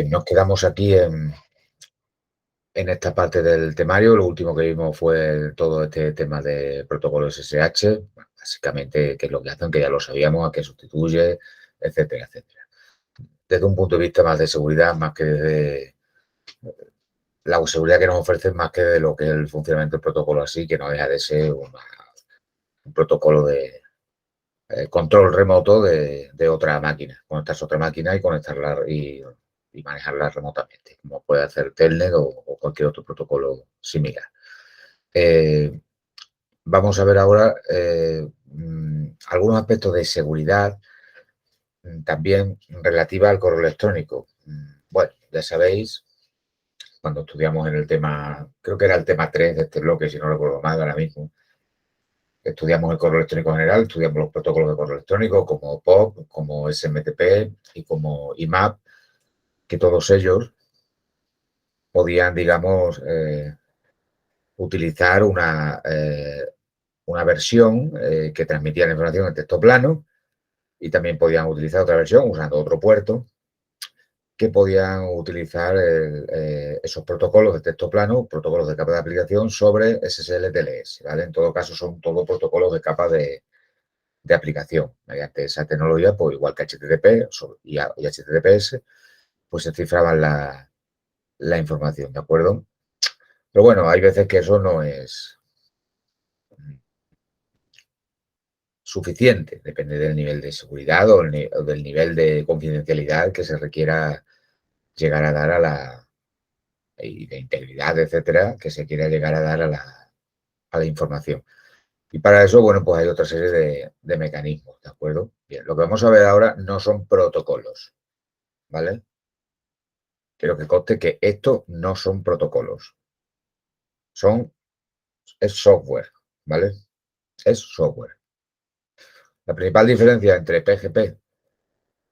Nos quedamos aquí en esta parte del temario. Lo último que vimos fue todo este tema de protocolos SSH, básicamente qué es lo que hacen, que ya lo sabíamos, a qué sustituye, etcétera, etcétera. Desde un punto de vista más de seguridad, más que desde la seguridad que nos ofrece, más que de lo que es el funcionamiento del protocolo así, que no deja de ser un protocolo de control remoto de otra máquina, conectarse a otra máquina y conectarla y manejarla remotamente, como puede hacer Telnet o cualquier otro protocolo similar. Vamos a ver ahora algunos aspectos de seguridad también relativa al correo electrónico. Bueno, ya sabéis, cuando estudiamos en el tema, creo que era el tema 3 de este bloque, si no recuerdo mal ahora mismo, estudiamos el correo electrónico en general, estudiamos los protocolos de correo electrónico como POP, como SMTP y como IMAP, que todos ellos podían, digamos, utilizar una versión que transmitía la información en texto plano y también podían utilizar otra versión usando otro puerto que podían utilizar esos protocolos de texto plano, protocolos de capa de aplicación sobre SSL-TLS, ¿vale? En todo caso son todos protocolos de capa de aplicación. Mediante esa tecnología, pues igual que HTTP y HTTPS, pues se cifraban la información, ¿de acuerdo? Pero bueno, hay veces que eso no es suficiente, depende del nivel de seguridad o del nivel de confidencialidad que se requiera llegar a dar y de integridad, etcétera, que se quiera llegar a dar a la información. Y para eso, bueno, pues hay otra serie de mecanismos, ¿de acuerdo? Bien, lo que vamos a ver ahora no son protocolos, ¿vale? Quiero que conste que esto no son protocolos, es software, ¿vale? Es software. La principal diferencia entre PGP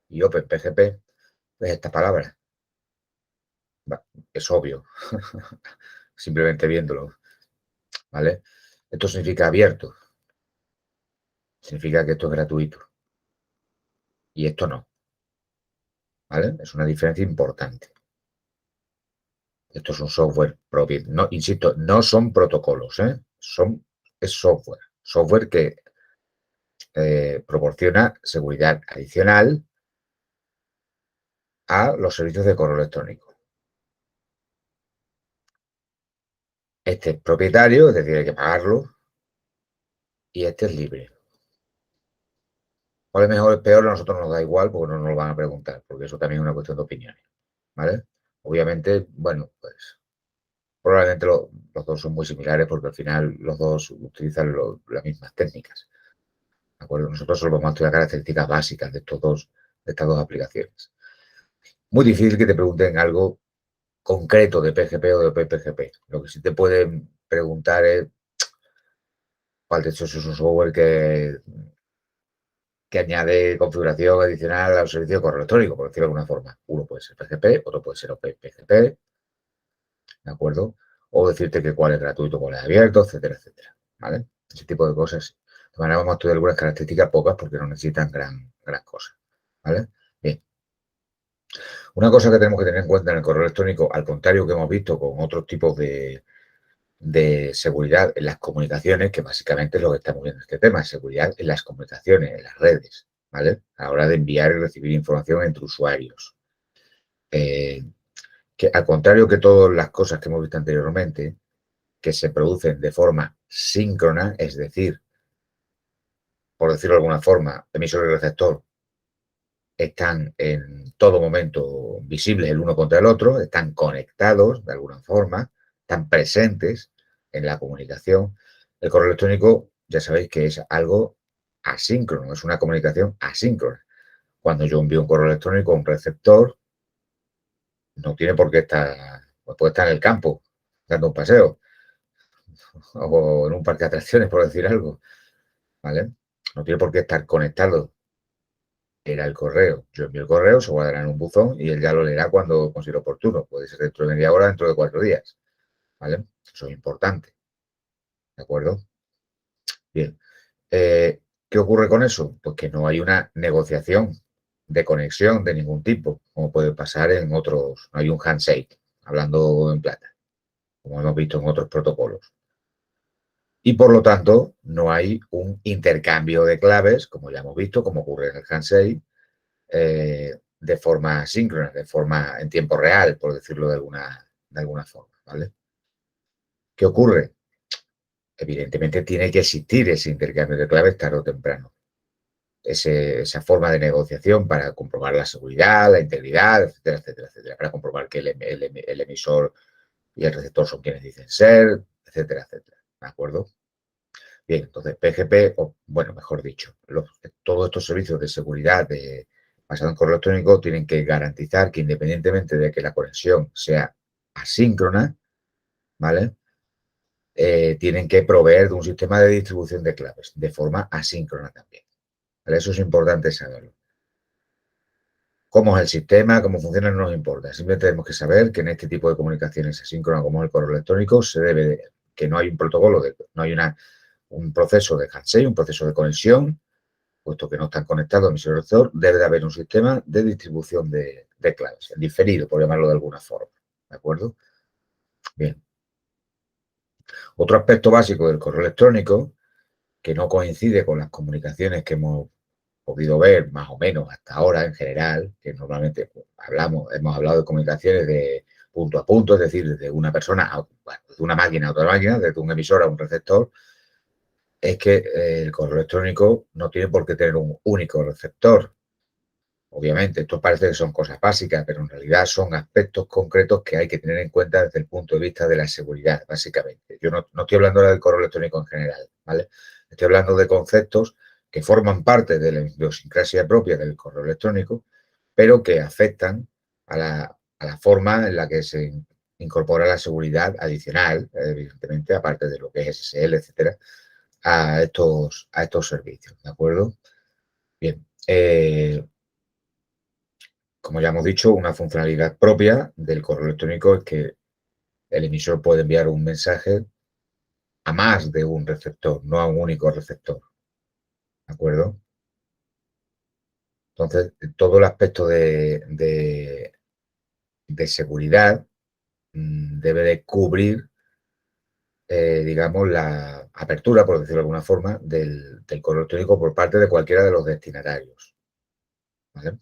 y OpenPGP es esta palabra. Es obvio, simplemente viéndolo, ¿vale? Esto significa abierto, significa que esto es gratuito y esto no, ¿vale? Es una diferencia importante. Esto es un software propio. No, insisto, no son protocolos, ¿eh? Es software. Software que proporciona seguridad adicional a los servicios de correo electrónico. Este es propietario, es decir, hay que pagarlo, y este es libre. ¿Cuál es mejor o es peor? A nosotros nos da igual porque no nos lo van a preguntar, porque eso también es una cuestión de opiniones, ¿vale? Obviamente, bueno, pues probablemente los dos son muy similares porque al final los dos utilizan las mismas técnicas, ¿de acuerdo? Nosotros solo vamos a estudiar características básicas de estas dos aplicaciones. Muy difícil que te pregunten algo concreto de PGP o de OpenPGP. Lo que sí te pueden preguntar es cuál de estos es un software que añade configuración adicional al servicio de correo electrónico, por decirlo de alguna forma. Uno puede ser PGP, otro puede ser OpenPGP, ¿de acuerdo? O decirte que cuál es gratuito, cuál es abierto, etcétera, etcétera, ¿vale? Ese tipo de cosas. De manera vamos a estudiar algunas características pocas porque no necesitan gran cosa, ¿vale? Bien. Una cosa que tenemos que tener en cuenta en el correo electrónico, al contrario que hemos visto con otros tipos de seguridad en las comunicaciones, que básicamente es lo que estamos viendo en este tema, seguridad en las comunicaciones, en las redes, ¿vale? A la hora de enviar y recibir información entre usuarios. Que al contrario que todas las cosas que hemos visto anteriormente, que se producen de forma síncrona, es decir, por decirlo de alguna forma, emisor y receptor están en todo momento visibles el uno contra el otro, están conectados de alguna forma, están presentes en la comunicación. El correo electrónico, ya sabéis que es algo asíncrono, es una comunicación asíncrona. Cuando yo envío un correo electrónico a un receptor, no tiene por qué estar, pues puede estar en el campo, dando un paseo, o en un parque de atracciones, por decir algo, ¿vale? No tiene por qué estar conectado. Era el correo. Yo envío el correo, se guardará en un buzón y él ya lo leerá cuando considere oportuno. Puede ser dentro de media hora, dentro de 4 días. ¿Vale? Eso es importante. ¿De acuerdo? Bien. ¿Qué ocurre con eso? Pues que no hay una negociación de conexión de ningún tipo, como puede pasar en otros. No hay un handshake, hablando en plata, como hemos visto en otros protocolos. Y por lo tanto, no hay un intercambio de claves, como ya hemos visto, como ocurre en el handshake, de forma síncrona, de forma en tiempo real, por decirlo de alguna forma, ¿vale? ¿Qué ocurre? Evidentemente tiene que existir ese intercambio de claves tarde o temprano. Esa forma de negociación para comprobar la seguridad, la integridad, etcétera, etcétera, etcétera, para comprobar que el emisor y el receptor son quienes dicen ser, etcétera, etcétera. ¿De acuerdo? Bien, entonces PGP, o bueno, mejor dicho, todos estos servicios de seguridad basados en correo electrónico tienen que garantizar que independientemente de que la conexión sea asíncrona, ¿vale? Tienen que proveer de un sistema de distribución de claves de forma asíncrona también. ¿Vale? Eso es importante saberlo. Cómo es el sistema, cómo funciona, no nos importa. Simplemente tenemos que saber que en este tipo de comunicaciones asíncronas como el correo electrónico que no hay un protocolo, no hay un proceso de handshake, un proceso de conexión, puesto que no están conectados emisor y receptor, debe de haber un sistema de distribución de claves, en diferido, por llamarlo de alguna forma. ¿De acuerdo? Bien. Otro aspecto básico del correo electrónico, que no coincide con las comunicaciones que hemos podido ver más o menos hasta ahora en general, que normalmente hemos hablado de comunicaciones de punto a punto, es decir, desde una persona, bueno, desde una máquina a otra máquina, desde un emisor a un receptor, es que el correo electrónico no tiene por qué tener un único receptor. Obviamente, esto parece que son cosas básicas, pero en realidad son aspectos concretos que hay que tener en cuenta desde el punto de vista de la seguridad, básicamente. Yo no estoy hablando ahora del correo electrónico en general, ¿vale? Estoy hablando de conceptos que forman parte de la idiosincrasia propia del correo electrónico, pero que afectan a la forma en la que se incorpora la seguridad adicional, evidentemente, aparte de lo que es SSL, etcétera, a estos servicios, ¿de acuerdo? Bien, como ya hemos dicho, una funcionalidad propia del correo electrónico es que el emisor puede enviar un mensaje a más de un receptor, no a un único receptor, ¿de acuerdo? Entonces, todo el aspecto de seguridad debe de cubrir, digamos, la apertura, por decirlo de alguna forma, del correo electrónico por parte de cualquiera de los destinatarios, ¿vale?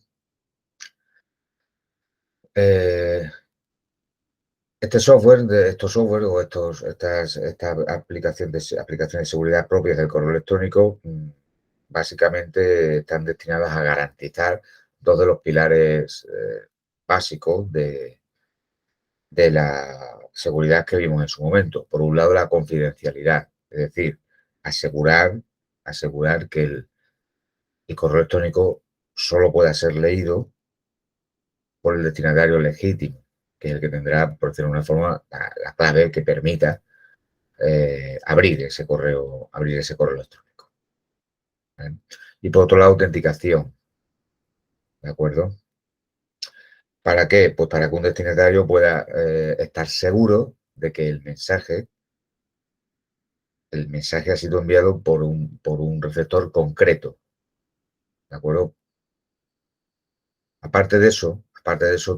Estos software o estas aplicaciones de seguridad propias del correo electrónico básicamente están destinadas a garantizar dos de los pilares básicos de la seguridad que vimos en su momento. Por un lado, la confidencialidad, es decir, asegurar que el correo electrónico solo pueda ser leído por el destinatario legítimo, que es el que tendrá, por decirlo de una forma, la clave que permita abrir ese correo electrónico. ¿Vale? Y por otro lado, autenticación, ¿de acuerdo? ¿Para qué? Pues para que un destinatario pueda estar seguro de que el mensaje ha sido enviado por un receptor concreto, ¿de acuerdo? Aparte de eso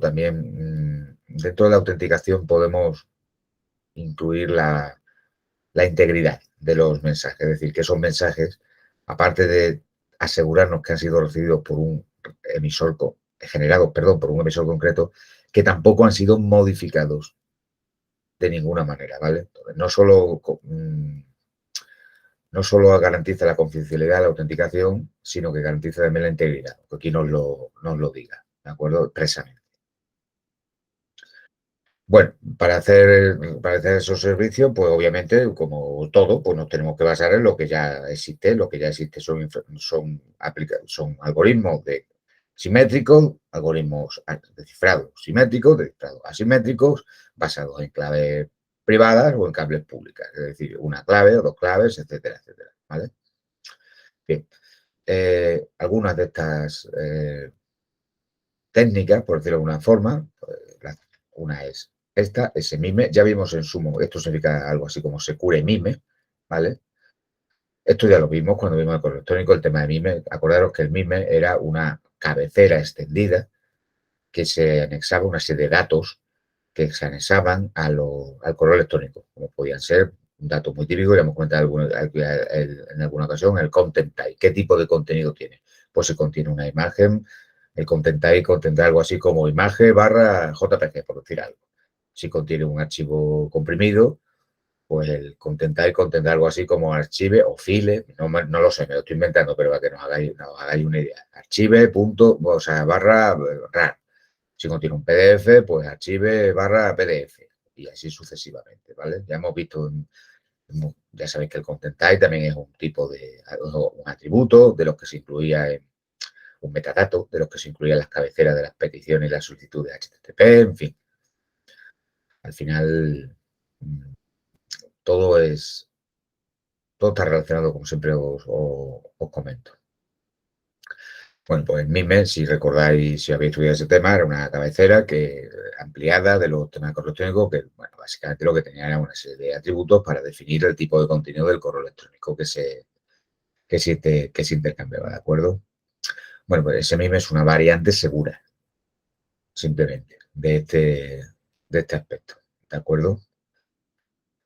también dentro de la autenticación podemos incluir la integridad de los mensajes, es decir, que esos mensajes, aparte de asegurarnos que han sido recibidos por un generados, perdón, por un emisor concreto, que tampoco han sido modificados de ninguna manera, ¿vale? Entonces, no solo garantiza la confidencialidad de la autenticación, sino que garantiza también la integridad, que aquí nos lo diga, ¿de acuerdo? Expresamente. Bueno, para hacer esos servicios, pues obviamente, como todo, pues nos tenemos que basar en lo que ya existe. Lo que ya existe son algoritmos simétricos, algoritmos de cifrado simétricos, de cifrado asimétricos, basados en claves privadas o en claves públicas. Es decir, una clave o dos claves, etcétera, etcétera. ¿Vale? Bien. Algunas de estas técnicas, por decirlo de alguna forma. Una es esta, ese mime. Ya vimos en sumo, esto significa algo así como secure mime, ¿vale? Esto ya lo vimos cuando vimos el correo electrónico, el tema de mime. Acordaros que el mime era una cabecera extendida que se anexaba una serie de datos que se anexaban al correo electrónico, como podían ser un dato muy típico, ya hemos comentado en alguna ocasión, el content type. ¿Qué tipo de contenido tiene? Pues si contiene una imagen, el content type contendrá algo así como imagen barra JPG, por decir algo. Si contiene un archivo comprimido, pues el content type contendrá algo así como archive o file, no lo sé, me lo estoy inventando, pero para que nos hagáis una idea. Archive, punto, o sea, barra rar. Si contiene un PDF, pues archive barra PDF y así sucesivamente, ¿vale? Ya hemos visto, ya sabéis que el content type también es un tipo de, un atributo de los que se incluía en un metadato, de los que se incluían las cabeceras de las peticiones y las solicitudes de HTTP, en fin. Al final, todo está relacionado, como siempre os comento. Bueno, pues el MIME, si recordáis, si habéis estudiado ese tema, era una cabecera que ampliada de los temas de correo electrónico, que, bueno, básicamente lo que tenía era una serie de atributos para definir el tipo de contenido del correo electrónico que se intercambiaba, ¿de acuerdo? Bueno, pues ese MIME es una variante segura, simplemente, de este aspecto, ¿de acuerdo?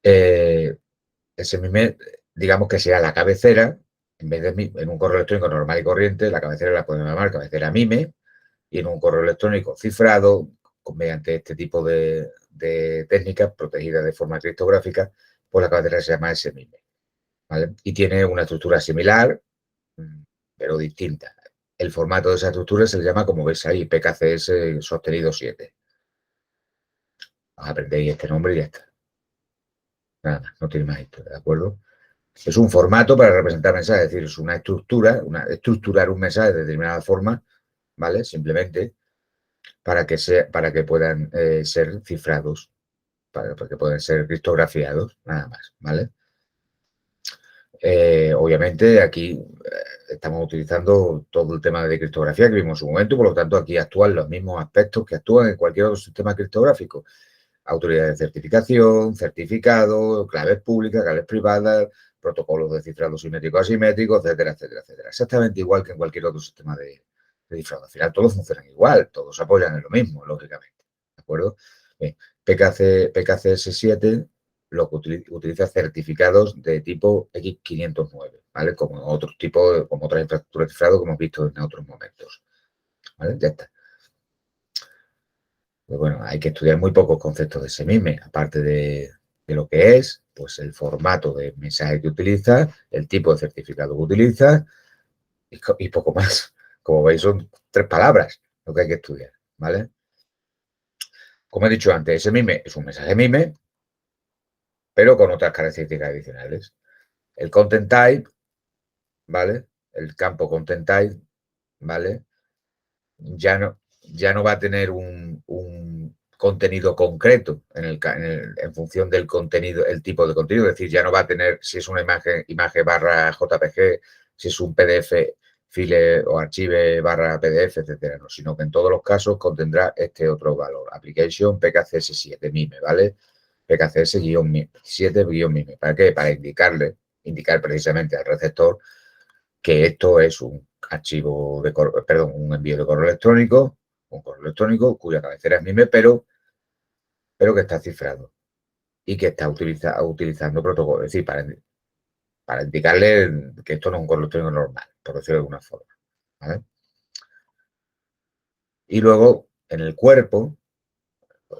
Ese MIME, digamos que sea la cabecera, en vez de en un correo electrónico normal y corriente, la cabecera la podemos llamar cabecera MIME, y en un correo electrónico cifrado, mediante este tipo de técnicas protegidas de forma criptográfica, pues la cabecera se llama SMIME, ¿vale? Y tiene una estructura similar, pero distinta. El formato de esa estructura se le llama, como veis ahí, PKCS sostenido 7. Os aprendéis este nombre y ya está. Nada más, no tiene más historia, ¿de acuerdo? Es un formato para representar mensajes, es decir, es una estructura, estructurar un mensaje de determinada forma, ¿vale? Simplemente para que puedan ser cifrados, para que puedan ser criptografiados, nada más, ¿vale? Obviamente aquí estamos utilizando todo el tema de criptografía que vimos en su momento, por lo tanto aquí actúan los mismos aspectos que actúan en cualquier otro sistema criptográfico. Autoridad de certificación, certificado, claves públicas, claves privadas, protocolos de cifrado simétrico asimétrico, etcétera, etcétera, etcétera. Exactamente igual que en cualquier otro sistema de cifrado. Al final todos funcionan igual, todos apoyan en lo mismo, lógicamente. ¿De acuerdo? Bien, PKCS7 lo que utiliza certificados de tipo X509, ¿vale? Como otros tipos, como otras infraestructuras de cifrado que hemos visto en otros momentos. ¿Vale? Ya está. Pues bueno, hay que estudiar muy pocos conceptos de ese MIME, aparte de lo que es, pues el formato de mensaje que utiliza, el tipo de certificado que utiliza y poco más. Como veis, son 3 palabras lo que hay que estudiar, ¿vale? Como he dicho antes, ese MIME es un mensaje MIME, pero con otras características adicionales. El content type, ¿vale? El campo content type, ¿vale? Ya no va a tener un contenido concreto en función del contenido, el tipo de contenido, es decir, ya no va a tener si es una imagen barra JPG, si es un PDF, file o archive barra PDF, etcétera, no, sino que en todos los casos contendrá este otro valor, application PKCS7 MIME, ¿vale? PKCS-7-MIME. ¿Para qué? Para indicar precisamente al receptor que esto es un archivo un envío de correo electrónico, un correo electrónico cuya cabecera es MIME, pero que está cifrado y que está utilizando protocolo, es decir, para indicarle que esto no es un correo electrónico normal, por decirlo de alguna forma, ¿vale? Y luego, en el cuerpo,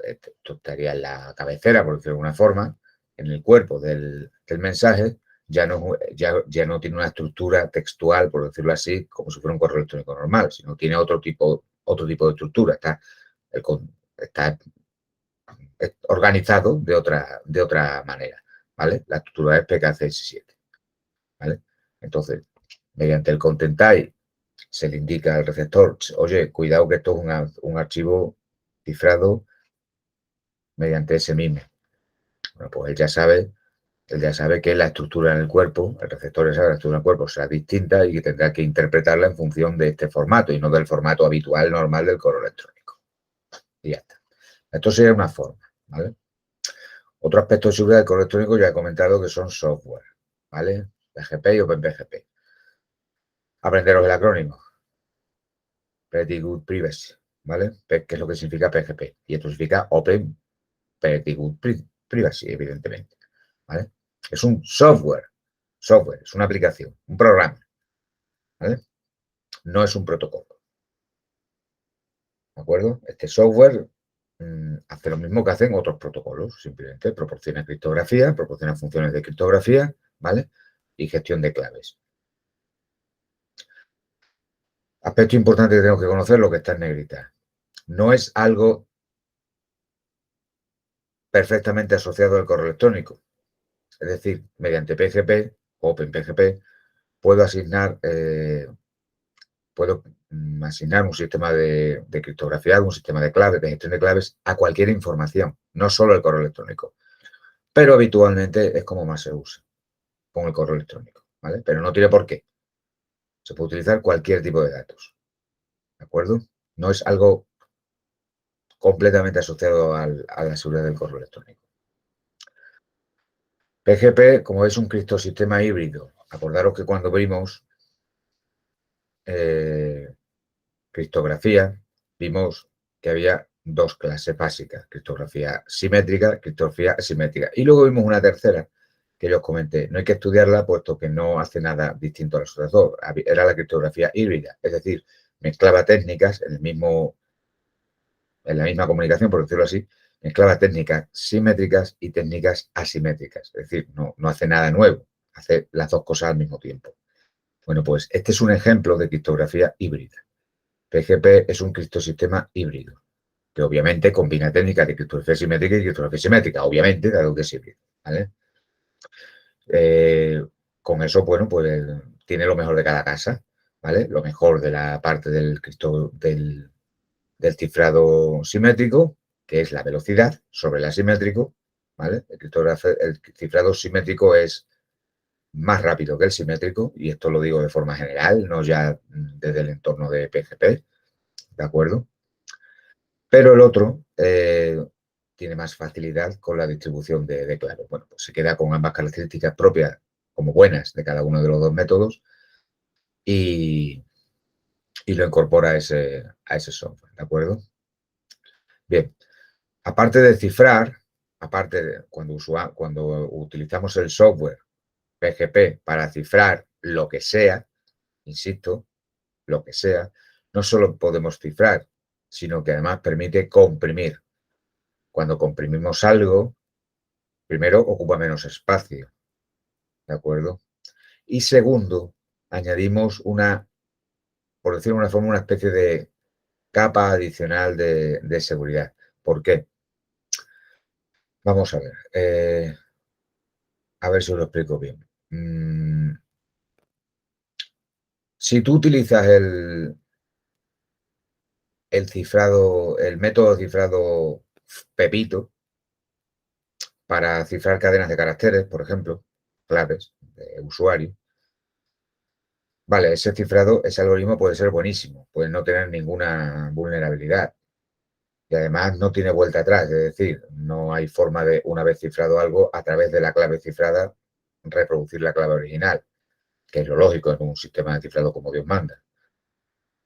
esto estaría en la cabecera, por decirlo de alguna forma, en el cuerpo del mensaje, ya no tiene una estructura textual, por decirlo así, como si fuera un correo electrónico normal, sino tiene otro tipo de estructura. Está organizado de otra manera, ¿vale? La estructura es PKCS7, ¿vale? Entonces, mediante el content type se le indica al receptor, oye, cuidado que esto es un archivo cifrado mediante ese MIME. Bueno, pues él ya sabe que la estructura en el cuerpo, el receptor ya sabe que la estructura en el cuerpo será distinta y que tendrá que interpretarla en función de este formato y no del formato habitual, normal del correo electrónico. Y ya está. Esto sería una forma, ¿vale? Otro aspecto de seguridad del correo electrónico ya he comentado que son software, ¿vale? PGP y OpenPGP. Aprenderos el acrónimo. Pretty Good Privacy, ¿vale? Que es lo que significa PGP. Y esto significa Open Pretty Good Privacy, evidentemente, ¿vale? Es un software, es una aplicación, un programa, ¿vale? No es un protocolo, ¿de acuerdo? Este software hace lo mismo que hacen otros protocolos, simplemente proporciona criptografía, proporciona funciones de criptografía, ¿vale? Y gestión de claves. Aspecto importante que tengo que conocer, lo que está en negrita. No es algo perfectamente asociado al correo electrónico. Es decir, mediante PGP, OpenPGP, puedo asignar, un sistema de criptografía, un sistema de claves, de gestión de claves a cualquier información, no solo el correo electrónico. Pero habitualmente es como más se usa, con el correo electrónico, ¿vale? Pero no tiene por qué. Se puede utilizar cualquier tipo de datos, ¿de acuerdo? No es algo completamente asociado a la seguridad del correo electrónico. PGP, como es un criptosistema híbrido, acordaros que cuando vimos criptografía, vimos que había dos clases básicas, criptografía simétrica, criptografía asimétrica. Y luego vimos una tercera, que yo os comenté. No hay que estudiarla puesto que no hace nada distinto a las otras dos. Era la criptografía híbrida, es decir, mezclaba técnicas en la misma comunicación, por decirlo así, mezclaba técnicas simétricas y técnicas asimétricas. Es decir, no hace nada nuevo, hace las dos cosas al mismo tiempo. Bueno, pues este es un ejemplo de criptografía híbrida. PGP es un criptosistema híbrido, que obviamente combina técnicas de criptografía simétrica y criptografía simétrica, obviamente, dado que es híbrido, ¿vale? Con eso, bueno, pues tiene lo mejor de cada casa, ¿vale? Lo mejor de la parte del cifrado simétrico, que es la velocidad sobre el asimétrico, ¿vale? El cifrado simétrico es más rápido que el simétrico, y esto lo digo de forma general, no ya desde el entorno de PGP, ¿de acuerdo? Pero el otro tiene más facilidad con la distribución de claves. Bueno, pues se queda con ambas características propias como buenas de cada uno de los dos métodos y lo incorpora a ese software, ¿de acuerdo? Bien, aparte de cifrar, cuando utilizamos el software PGP para cifrar lo que sea, insisto, lo que sea, no solo podemos cifrar, sino que además permite comprimir. Cuando comprimimos algo, primero ocupa menos espacio, ¿de acuerdo? Y segundo, añadimos por decirlo de una forma, una especie de capa adicional de seguridad. ¿Por qué? Vamos a ver si os lo explico bien. Si tú utilizas el método cifrado Pepito para cifrar cadenas de caracteres, por ejemplo, claves de usuario, vale, ese algoritmo puede ser buenísimo, puede no tener ninguna vulnerabilidad y además no tiene vuelta atrás, es decir, no hay forma de, una vez cifrado algo, a través de la clave cifrada, reproducir la clave original, que es lo lógico en un sistema de cifrado como Dios manda.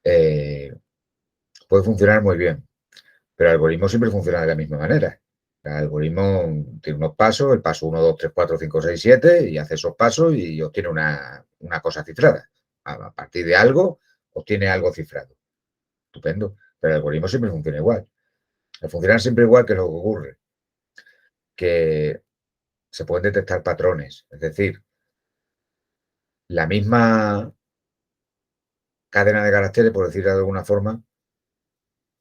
Puede funcionar muy bien, pero el algoritmo siempre funciona de la misma manera. El algoritmo tiene unos pasos, el paso 1, 2, 3, 4, 5, 6, 7, y hace esos pasos y obtiene una cosa cifrada. A partir de algo, obtiene algo cifrado. Estupendo. Pero el algoritmo siempre funciona igual. Al funcionar siempre igual, que lo que ocurre, que se pueden detectar patrones. Es decir, la misma cadena de caracteres, por decirlo de alguna forma,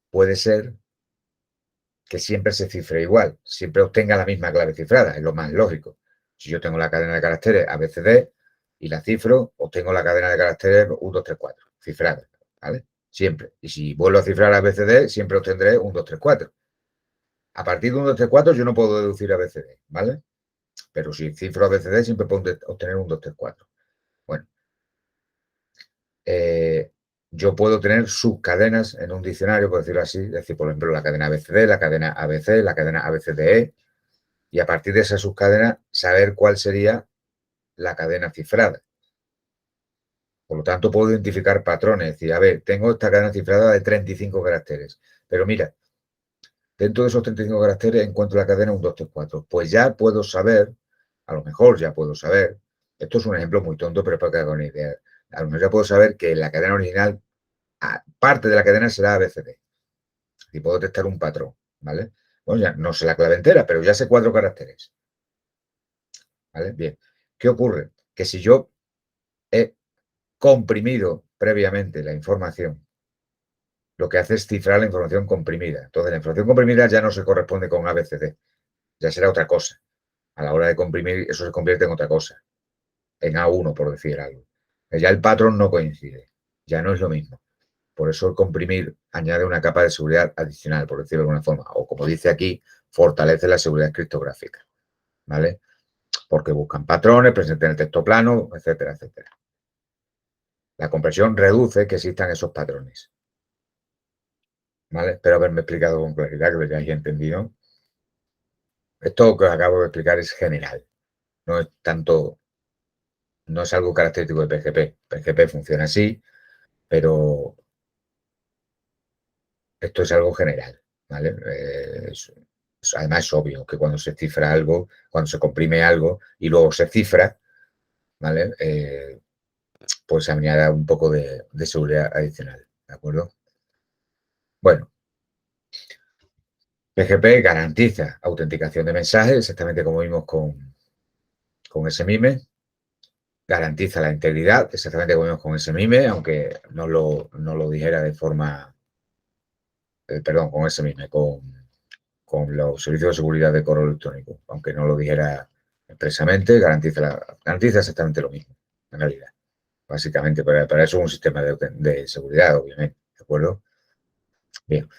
puede ser que siempre se cifre igual, siempre obtenga la misma clave cifrada, es lo más lógico. Si yo tengo la cadena de caracteres ABCD y la cifro, obtengo la cadena de caracteres 1, 2, 3, 4, cifrada, ¿vale? Siempre. Y si vuelvo a cifrar ABCD, siempre obtendré 1, 2, 3, 4. A partir de 1, 2, 3, 4 yo no puedo deducir ABCD, ¿vale? Pero si cifro ABCD, siempre puedo obtener 1, 2, 3, 4. Bueno, yo puedo tener subcadenas en un diccionario, por decirlo así, es decir, por ejemplo, la cadena ABCD, la cadena ABC, la cadena ABCDE, y a partir de esa subcadena saber cuál sería la cadena cifrada. Por lo tanto, puedo identificar patrones. Es decir, a ver, tengo esta cadena cifrada de 35 caracteres. Pero mira, dentro de esos 35 caracteres encuentro la cadena 1, 2, 3, 4. Pues ya puedo saber, a lo mejor ya puedo saber, esto es un ejemplo muy tonto, pero para que haga una idea. A lo mejor ya puedo saber que la cadena original, parte de la cadena será ABCD. Y puedo detectar un patrón, ¿vale? Bueno, ya no sé la clave entera, pero ya sé 4 caracteres. ¿Vale? Bien. ¿Qué ocurre? Que si yo he comprimido previamente la información, lo que hace es cifrar la información comprimida. Entonces, la información comprimida ya no se corresponde con ABCD, ya será otra cosa. A la hora de comprimir, eso se convierte en otra cosa, en A1, por decir algo. Ya el patrón no coincide, ya no es lo mismo. Por eso el comprimir añade una capa de seguridad adicional, por decirlo de alguna forma, o como dice aquí, fortalece la seguridad criptográfica, ¿vale? Porque buscan patrones, presentan el texto plano, etcétera, etcétera. La compresión reduce que existan esos patrones, ¿vale? Espero haberme explicado con claridad, que lo hayáis entendido. Esto que os acabo de explicar es general, no es tanto, no es algo característico de PGP. PGP funciona así, pero esto es algo general, ¿vale? Además es obvio que cuando se cifra algo, cuando se comprime algo y luego se cifra, ¿vale? Pues añade un poco de seguridad adicional, ¿de acuerdo? Bueno, PGP garantiza autenticación de mensajes, exactamente como vimos con SMIME. Garantiza la integridad, exactamente como vimos con SMIME, aunque no lo dijera de forma, perdón, con SMIME, con los servicios de seguridad de correo electrónico, aunque no lo dijera expresamente, garantiza exactamente lo mismo, en realidad. Básicamente, para eso es un sistema de seguridad, obviamente, ¿de acuerdo? Bien.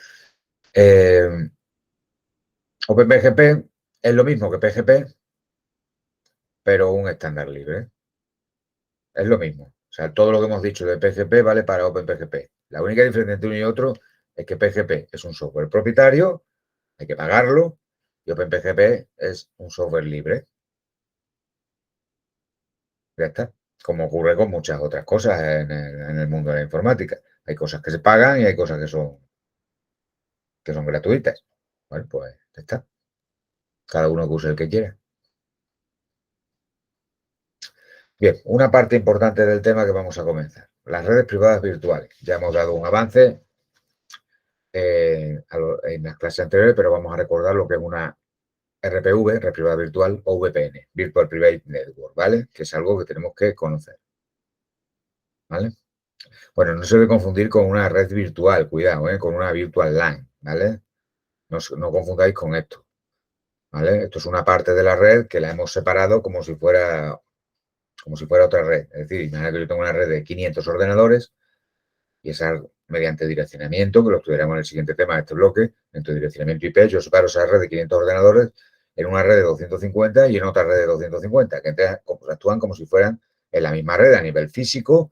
OpenPGP es lo mismo que PGP, pero un estándar libre. Es lo mismo. O sea, todo lo que hemos dicho de PGP vale para OpenPGP. La única diferencia entre uno y otro es que PGP es un software propietario, hay que pagarlo, y OpenPGP es un software libre. Ya está. Como ocurre con muchas otras cosas en el mundo de la informática. Hay cosas que se pagan y hay cosas que son gratuitas. Bueno, pues ya está. Cada uno que use el que quiera. Bien, una parte importante del tema que vamos a comenzar. Las redes privadas virtuales. Ya hemos dado un avance en las clases anteriores, pero vamos a recordar lo que es una RPV, red privada virtual, o VPN, Virtual Private Network, ¿vale? Que es algo que tenemos que conocer, ¿vale? Bueno, no se debe confundir con una red virtual, cuidado, con una virtual LAN, ¿vale? No confundáis con esto, ¿vale? Esto es una parte de la red que la hemos separado como si fuera otra red. Es decir, imagina que yo tengo una red de 500 ordenadores y esa, mediante direccionamiento, que lo estudiaremos en el siguiente tema de este bloque, entre direccionamiento IP, yo separo esa red de 500 ordenadores en una red de 250 y en otra red de 250, que actúan como si fueran en la misma red a nivel físico,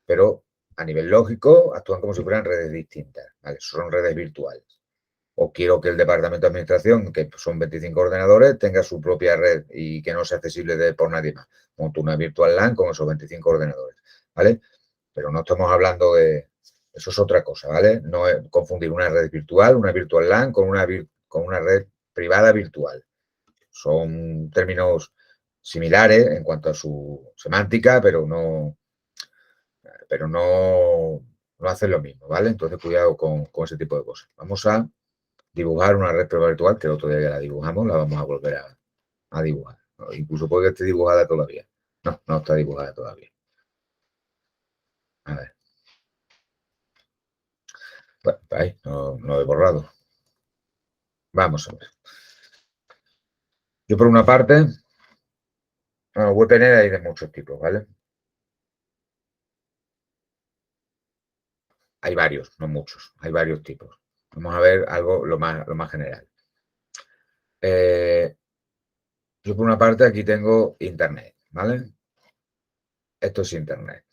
pero a nivel lógico actúan como si fueran redes distintas, ¿vale? Son redes virtuales. O quiero que el departamento de administración, que son 25 ordenadores, tenga su propia red y que no sea accesible por nadie más. Monto una virtual LAN con esos 25 ordenadores, ¿vale? Pero no estamos hablando de... Eso es otra cosa, ¿vale? No es confundir una red virtual, una virtual LAN, con una red privada virtual. Son términos similares en cuanto a su semántica, pero no hacen lo mismo, ¿vale? Entonces, cuidado con ese tipo de cosas. Vamos a dibujar una red privada virtual, que el otro día ya la dibujamos, la vamos a volver a dibujar. Incluso puede que esté dibujada todavía. No, no está dibujada todavía. A ver. Bueno, ahí, no he borrado. Vamos a ver. Yo por una parte, bueno, VPN hay de muchos tipos, ¿vale? Hay varios, no muchos, hay varios tipos. Vamos a ver algo lo más general. Yo por una parte aquí tengo Internet, ¿vale? Esto es Internet.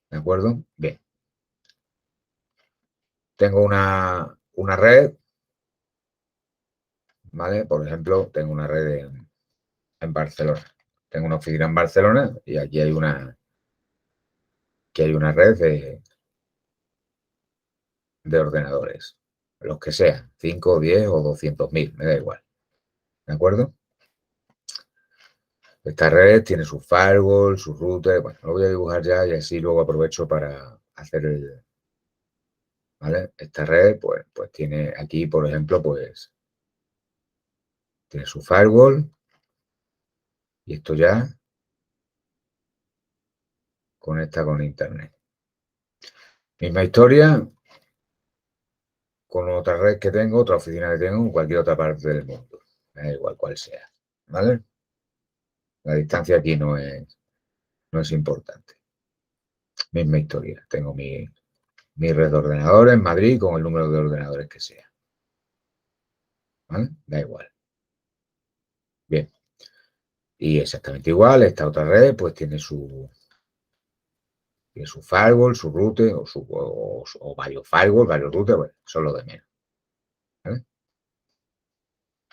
¿De acuerdo? Bien. Tengo una red, ¿vale? Por ejemplo, tengo una red en Barcelona. Tengo una oficina en Barcelona y aquí hay una red de ordenadores, los que sean, 5, 10 o 200.000, me da igual. ¿De acuerdo? Esta red tiene su firewall, su router. Bueno, lo voy a dibujar ya y así luego aprovecho para hacer el... ¿Vale? Esta red, pues tiene aquí, por ejemplo, pues tiene su firewall y esto ya conecta con internet. Misma historia con otra red que tengo, otra oficina que tengo en cualquier otra parte del mundo. Me da igual cual sea. ¿Vale? La distancia aquí no es importante. Misma historia. Tengo mi red de ordenadores en Madrid con el número de ordenadores que sea. ¿Vale? Da igual. Bien. Y exactamente igual, esta otra red pues tiene su firewall, su router o varios firewalls, varios routers, bueno, son lo de menos. ¿Vale?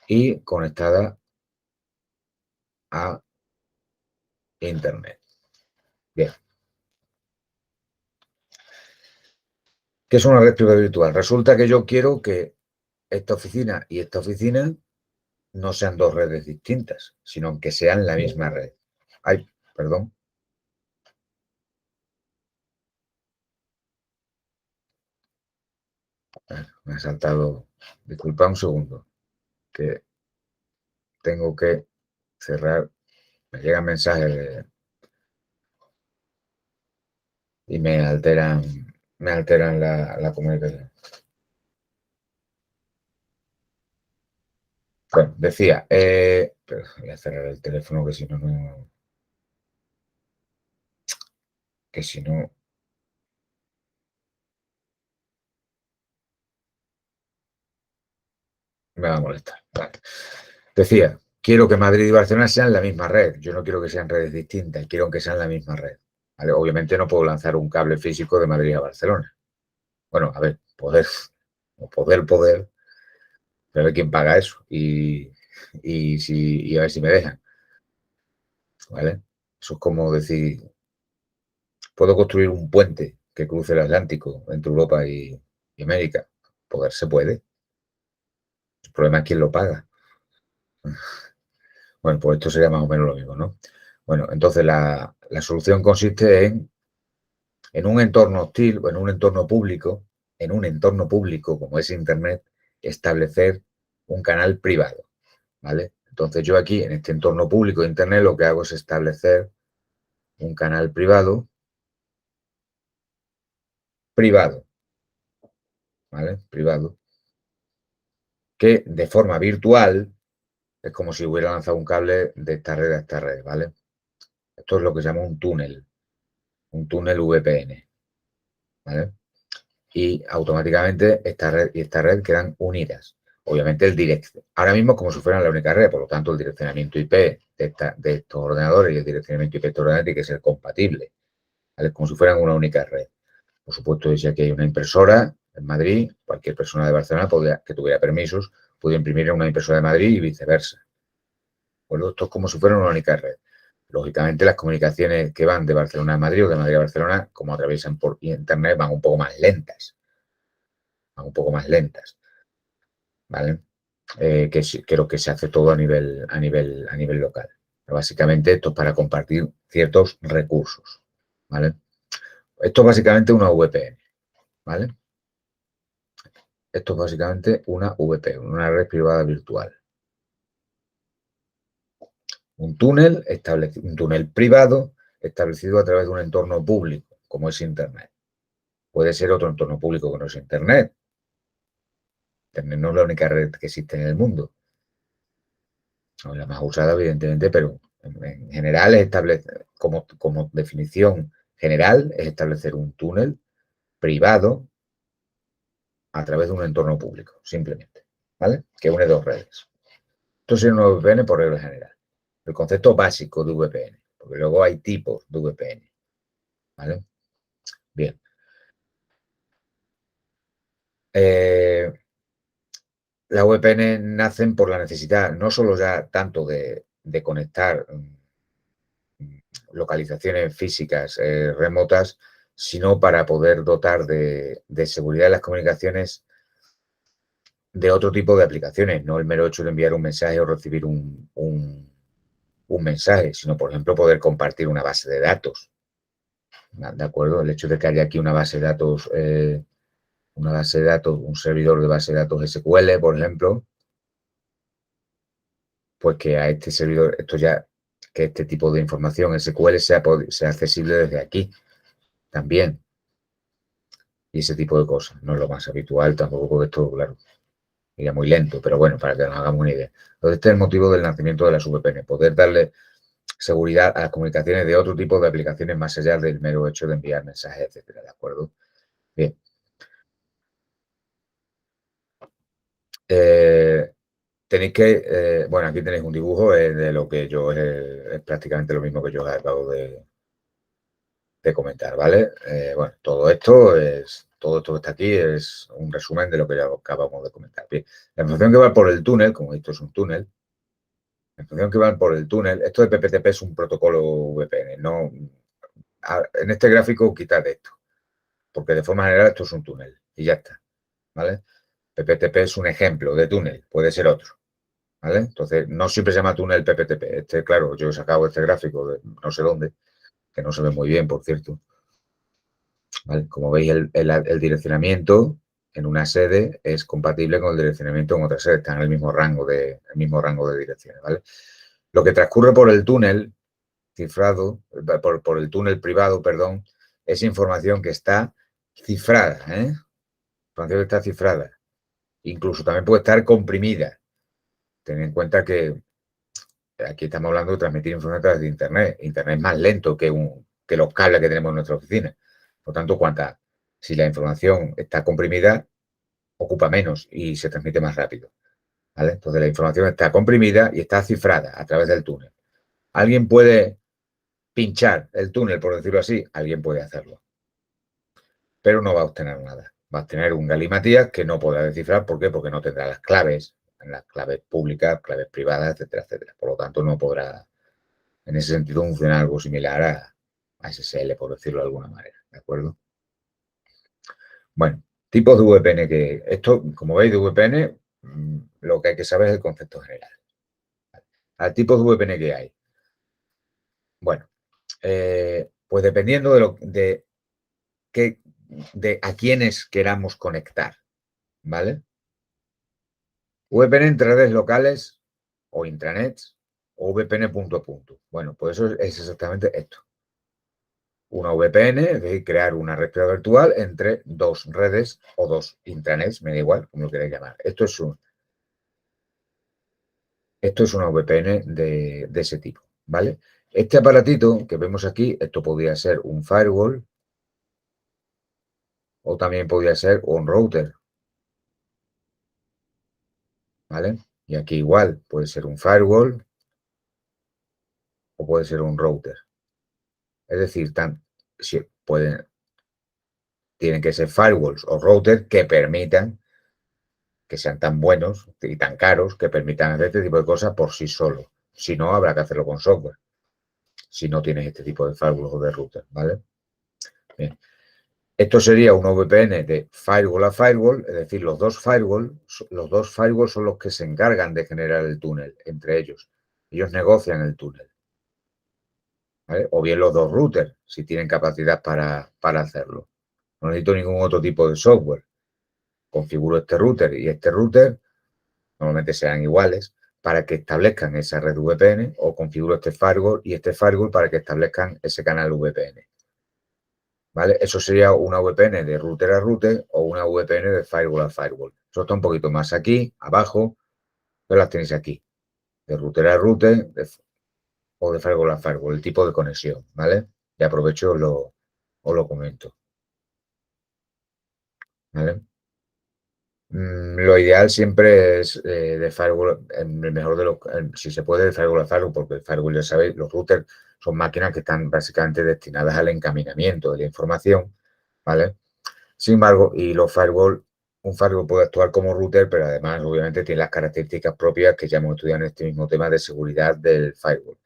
Y conectada a internet. Bien. ¿Qué es una red privada virtual? Resulta que yo quiero que esta oficina y esta oficina no sean dos redes distintas, sino que sean la misma red. Ay, perdón. Me ha saltado. Disculpa un segundo, que tengo que cerrar. Me llegan mensajes y me alteran la comunicación. Bueno, decía, pero voy a cerrar el teléfono que si no, que si no me va a molestar. Vale. Decía, quiero que Madrid y Barcelona sean la misma red. Yo no quiero que sean redes distintas, quiero que sean la misma red. ¿Vale? Obviamente no puedo lanzar un cable físico de Madrid a Barcelona. Bueno, a ver, poder, pero a ver quién paga eso y a ver si me dejan. ¿Vale? Eso es como decir, puedo construir un puente que cruce el Atlántico entre Europa y América. Poder se puede. El problema es quién lo paga. Bueno, pues esto sería más o menos lo mismo, ¿no? Bueno, entonces la solución consiste en un entorno hostil o en un entorno público como es Internet, establecer un canal privado, ¿vale? Entonces yo aquí, en este entorno público de Internet, lo que hago es establecer un canal privado, ¿vale? Privado, que de forma virtual es como si hubiera lanzado un cable de esta red a esta red, ¿vale? Esto es lo que se llama un túnel VPN, ¿vale? Y automáticamente esta red quedan unidas. Obviamente ahora mismo es como si fueran la única red, por lo tanto el direccionamiento IP de estos ordenadores y el direccionamiento IP de estos ordenadores tiene que ser compatible, ¿vale? Como si fueran una única red. Por supuesto, si aquí hay una impresora en Madrid, cualquier persona de Barcelona que tuviera permisos, podría imprimir en una impresora de Madrid y viceversa. Bueno, esto es como si fuera una única red. Lógicamente, las comunicaciones que van de Barcelona a Madrid o de Madrid a Barcelona, como atraviesan por internet, van un poco más lentas. ¿Vale? Creo que se hace todo a nivel local. Pero básicamente esto es para compartir ciertos recursos, ¿vale? Esto es básicamente una VPN, ¿vale? Esto es básicamente una VPN, una red privada virtual. Un túnel privado establecido a través de un entorno público, como es Internet. Puede ser otro entorno público que no es Internet. Internet no es la única red que existe en el mundo. No es la más usada, evidentemente, pero en general como definición general, es establecer un túnel privado a través de un entorno público, simplemente, ¿vale? Que une dos redes. Esto sería una VPN por regla general. El concepto básico de VPN, porque luego hay tipos de VPN, ¿vale? Bien. Las VPN nacen por la necesidad no solo ya tanto de conectar localizaciones físicas remotas, sino para poder dotar de seguridad de las comunicaciones de otro tipo de aplicaciones, no el mero hecho de enviar un mensaje o recibir un mensaje, sino, por ejemplo, poder compartir una base de datos. ¿De acuerdo? El hecho de que haya aquí una base de datos, un servidor de base de datos SQL, por ejemplo, pues que a este servidor, que este tipo de información SQL sea accesible desde aquí también. Y ese tipo de cosas. No es lo más habitual tampoco, porque esto, claro, iría muy lento, pero bueno, para que nos hagamos una idea. Entonces, este es el motivo del nacimiento de las VPN, poder darle seguridad a las comunicaciones de otro tipo de aplicaciones más allá del mero hecho de enviar mensajes, etcétera, ¿de acuerdo? Bien. Tenéis que, bueno, aquí tenéis un dibujo de lo que yo es prácticamente lo mismo que yo os acabo de comentar, ¿vale? Bueno, todo esto que está aquí es un resumen de lo que ya acabamos de comentar. Bien, la información que va por el túnel, como esto es un túnel, la información que va por el túnel, esto de PPTP es un protocolo VPN, no, en este gráfico quitad esto, porque de forma general esto es un túnel y ya está, ¿vale? PPTP es un ejemplo de túnel, puede ser otro, ¿vale? Entonces, no siempre se llama túnel PPTP. Claro, yo he sacado este gráfico de no sé dónde, que no se ve muy bien, por cierto, ¿vale? Como veis, el direccionamiento en una sede es compatible con el direccionamiento en otra sede, están en el mismo rango de direcciones, ¿vale? Lo que transcurre por el túnel cifrado, por el túnel privado, perdón, es información que está cifrada, ¿eh? Información que está cifrada. Incluso también puede estar comprimida. Ten en cuenta que aquí estamos hablando de transmitir información a través de Internet. Internet es más lento que los cables que tenemos en nuestra oficina. Por tanto, si la información está comprimida, ocupa menos y se transmite más rápido, ¿vale? Entonces, la información está comprimida y está cifrada a través del túnel. ¿Alguien puede pinchar el túnel, por decirlo así? Alguien puede hacerlo, pero no va a obtener nada. Va a obtener un galimatías que no podrá descifrar. ¿Por qué? Porque no tendrá las claves públicas, claves privadas, etcétera, etcétera. Por lo tanto, no podrá, en ese sentido, funcionar algo similar a SSL, por decirlo de alguna manera, ¿de acuerdo? Bueno, tipos de VPN esto, como veis, de VPN, lo que hay que saber es el concepto general. Al tipo de VPN que hay. Bueno, pues dependiendo de a quiénes queramos conectar, ¿vale? VPN entre redes locales o intranets o VPN punto a punto. Bueno, pues eso es exactamente esto. Una VPN, es decir, crear una red privada virtual entre dos redes o dos intranets, me da igual, como lo queráis llamar. Esto es una VPN de ese tipo, ¿vale? Este aparatito que vemos aquí, esto podría ser un firewall o también podría ser un router, ¿vale? Y aquí igual, puede ser un firewall o puede ser un router. Es decir, tienen que ser firewalls o routers que permitan, que sean tan buenos y tan caros, que permitan hacer este tipo de cosas por sí solos. Si no, habrá que hacerlo con software, si no tienes este tipo de firewalls o de routers, ¿vale? Bien. Esto sería una VPN de firewall a firewall, es decir, los dos firewalls son los que se encargan de generar el túnel entre ellos. Ellos negocian el túnel, ¿vale? O bien los dos routers, si tienen capacidad para hacerlo. No necesito ningún otro tipo de software. Configuro este router y este router, normalmente serán iguales, para que establezcan esa red VPN, o configuro este firewall y este firewall para que establezcan ese canal VPN. ¿Vale? Eso sería una VPN de router a router o una VPN de firewall a firewall. Eso está un poquito más aquí, abajo, pero las tenéis aquí. De router a router o de firewall a firewall, el tipo de conexión, ¿vale? Y aprovecho os lo comento. ¿Vale? Lo ideal siempre es de firewall, el mejor de los, si se puede, de firewall a firewall, porque el firewall, ya sabéis, los routers son máquinas que están básicamente destinadas al encaminamiento de la información, ¿vale? Sin embargo, y los firewall un firewall puede actuar como router, pero además, obviamente, tiene las características propias que ya hemos estudiado en este mismo tema de seguridad del firewall.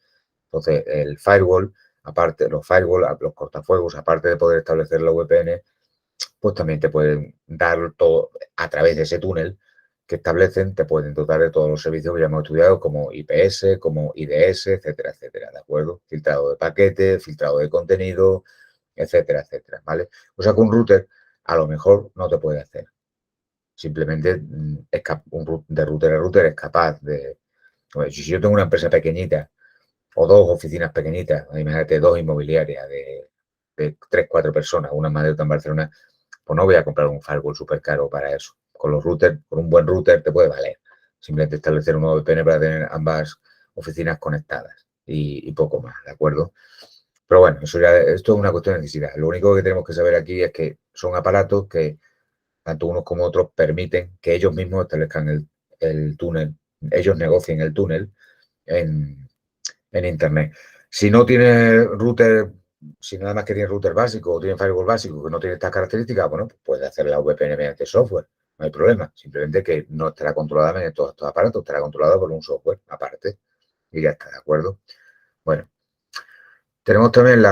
Entonces, el firewall, aparte, los firewall, los cortafuegos, aparte de poder establecer la VPN, pues también te pueden dar todo a través de ese túnel que establecen, te pueden dotar de todos los servicios que ya hemos estudiado, como IPS, como IDS, etcétera, etcétera, ¿de acuerdo? Filtrado de paquetes, filtrado de contenido, etcétera, etcétera, ¿vale? O sea que un router a lo mejor no te puede hacer. Simplemente de router a router es capaz de... Si yo tengo una empresa pequeñita o dos oficinas pequeñitas, imagínate dos inmobiliarias de 3, 4 personas, una en Madrid, otra en Barcelona, pues no voy a comprar un firewall súper caro para eso. Con los routers, con un buen router te puede valer. Simplemente establecer un VPN para tener ambas oficinas conectadas y poco más, ¿de acuerdo? Pero bueno, eso ya, esto es una cuestión de necesidad. Lo único que tenemos que saber aquí es que son aparatos que tanto unos como otros permiten que ellos mismos establezcan el túnel, ellos negocien el túnel en Internet. Si no tiene router, si nada más que tiene router básico o tiene firewall básico que no tiene estas características, bueno, pues puede hacer la VPN mediante software, no hay problema. Simplemente que no estará controlada mediante todos estos aparatos, estará controlada por un software aparte y ya está, ¿de acuerdo? Bueno, tenemos también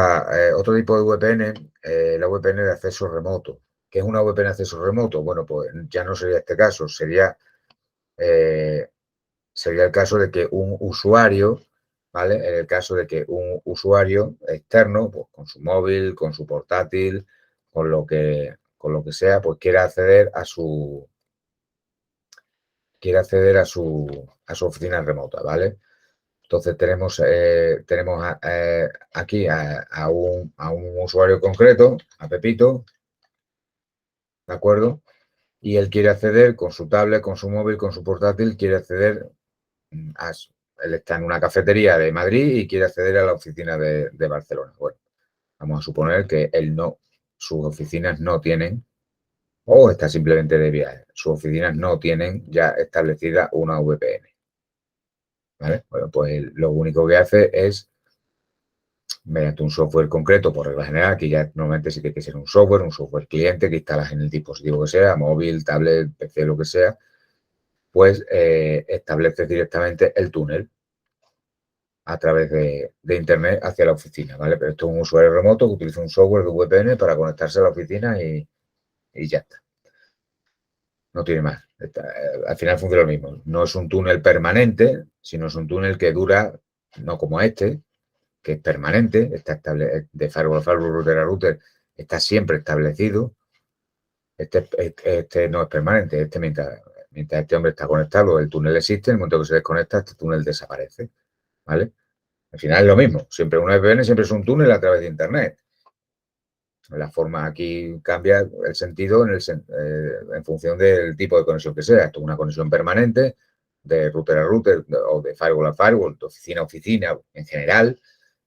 otro tipo de VPN, la VPN de acceso remoto. ¿Qué es una VPN de acceso remoto? Bueno, pues ya no sería este caso, sería el caso de que un usuario, ¿vale? En el caso de que un usuario externo, pues con su móvil, con su portátil, con lo que sea, pues quiera acceder a su oficina remota, ¿vale? Entonces tenemos aquí a un usuario concreto, a Pepito, ¿de acuerdo? Y él quiere acceder con su tablet, con su móvil, con su portátil, quiere acceder él está en una cafetería de Madrid y quiere acceder a la oficina de Barcelona. Bueno, vamos a suponer que sus oficinas no tienen, o está simplemente de viaje, sus oficinas no tienen ya establecida una VPN. ¿Vale? Bueno, pues lo único que hace es, mediante un software concreto, por regla general, que ya normalmente sí que tiene que ser un software cliente que instalas en el dispositivo que sea, móvil, tablet, PC, lo que sea, pues estableces directamente el túnel a través de Internet hacia la oficina, ¿vale? Pero esto es un usuario remoto que utiliza un software de VPN para conectarse a la oficina y ya está. No tiene más. Al final funciona lo mismo. No es un túnel permanente, sino es un túnel que dura, no como este, que es permanente, está de firewall a firewall, router a router, está siempre establecido. Este no es permanente, mientras este hombre está conectado, el túnel existe, en el momento que se desconecta, este túnel desaparece, ¿vale? Al final es lo mismo, siempre una VPN siempre es un túnel a través de Internet. La forma aquí cambia el sentido en función del tipo de conexión que sea. Esto es una conexión permanente de router a router o de firewall a firewall, de oficina a oficina en general.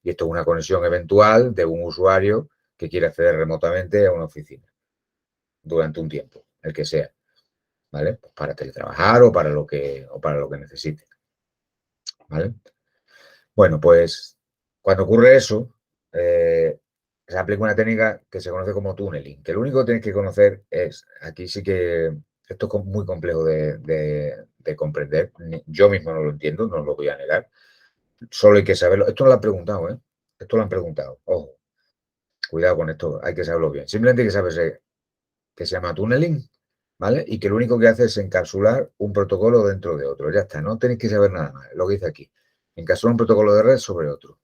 Y esto es una conexión eventual de un usuario que quiere acceder remotamente a una oficina durante un tiempo, el que sea, ¿vale? Pues para teletrabajar o para lo que necesite, ¿vale? Bueno, pues cuando ocurre eso, se aplica una técnica que se conoce como tunneling, que lo único que tienes que conocer aquí sí que esto es muy complejo de comprender, yo mismo no lo entiendo, no lo voy a negar, solo hay que saberlo, esto no lo han preguntado, ¿eh? Esto lo han preguntado, ojo, cuidado con esto, hay que saberlo bien, simplemente hay que saber que se llama tunneling, ¿vale? Y que lo único que hace es encapsular un protocolo dentro de otro, ya está, no tenéis que saber nada más, lo que dice aquí, encapsular un protocolo de red sobre otro.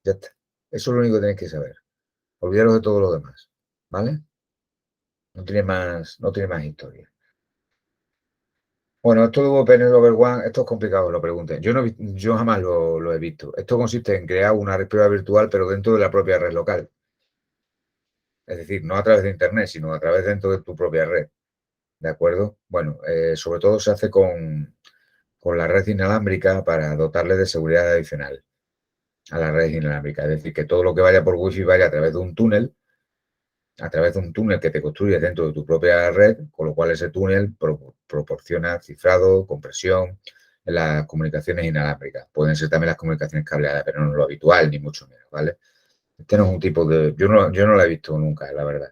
Ya está. Eso es lo único que tenéis que saber. Olvidaros de todo lo demás. ¿Vale? No tiene más historia. Bueno, esto de VPN Over One, esto es complicado, lo pregunten. Yo jamás lo he visto. Esto consiste en crear una red privada virtual, pero dentro de la propia red local. Es decir, no a través de Internet, sino a través dentro de tu propia red. ¿De acuerdo? Bueno, sobre todo se hace con la red inalámbrica para dotarle de seguridad adicional a la red inalámbrica. Es decir, que todo lo que vaya por Wi-Fi vaya a través de un túnel, que te construyes dentro de tu propia red, con lo cual ese túnel proporciona cifrado, compresión en las comunicaciones inalámbricas. Pueden ser también las comunicaciones cableadas, pero no es lo habitual, ni mucho menos, ¿vale? Este no es un tipo de... Yo no lo he visto nunca, la verdad.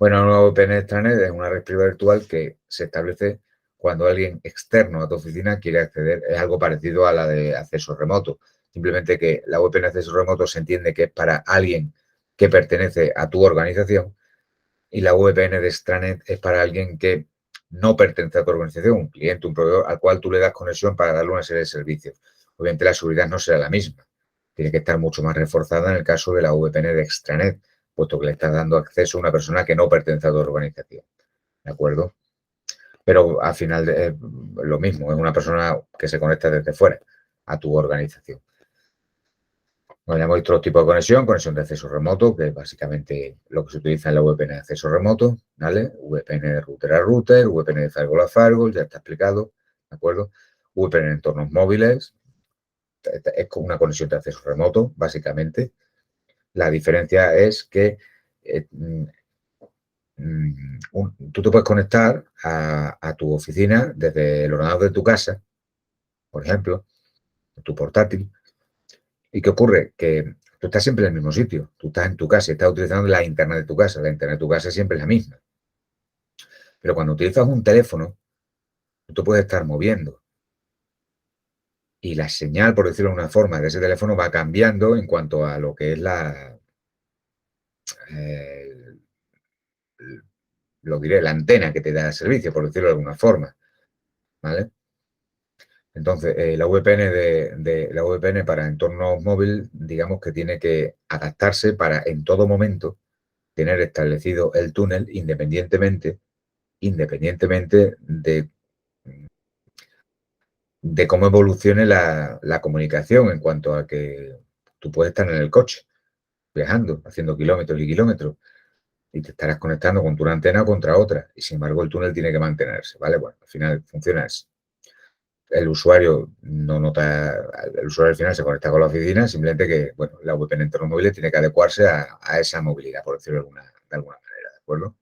Bueno, una VPN extranet es una red privada virtual que se establece cuando alguien externo a tu oficina quiere acceder. Es algo parecido a la de acceso remoto. Simplemente que la VPN de acceso remoto se entiende que es para alguien que pertenece a tu organización y la VPN de extranet es para alguien que no pertenece a tu organización, un cliente, un proveedor al cual tú le das conexión para darle una serie de servicios. Obviamente la seguridad no será la misma. Tiene que estar mucho más reforzada en el caso de la VPN de extranet, puesto que le estás dando acceso a una persona que no pertenece a tu organización. ¿De acuerdo? Pero al final es lo mismo, es una persona que se conecta desde fuera a tu organización. Bueno, ya hemos visto los tipos de conexión de acceso remoto, que es básicamente lo que se utiliza en la VPN de acceso remoto, ¿vale? VPN de router a router, VPN de firewall a firewall, ya está explicado, ¿de acuerdo? VPN en entornos móviles, es como una conexión de acceso remoto, básicamente. La diferencia es que tú te puedes conectar a tu oficina desde el ordenador de tu casa, por ejemplo, tu portátil. ¿Y qué ocurre? Que tú estás siempre en el mismo sitio. Tú estás en tu casa y estás utilizando la internet de tu casa. La internet de tu casa siempre es la misma. Pero cuando utilizas un teléfono, tú te puedes estar moviendo. Y la señal, por decirlo de una forma, de ese teléfono va cambiando en cuanto a lo que es eh, la antena que te da el servicio, por decirlo de alguna forma. ¿Vale? Entonces, la VPN para entornos móviles, digamos que tiene que adaptarse para en todo momento tener establecido el túnel independientemente de cómo evolucione la comunicación en cuanto a que tú puedes estar en el coche, viajando, haciendo kilómetros y kilómetros, y te estarás conectando con una antena o contra otra, y sin embargo el túnel tiene que mantenerse, ¿vale? Bueno, al final funciona así. El usuario no nota, el usuario al final se conecta con la oficina, simplemente que, bueno, la VPN en entornos móviles tiene que adecuarse a esa movilidad, por decirlo de alguna manera, ¿de acuerdo?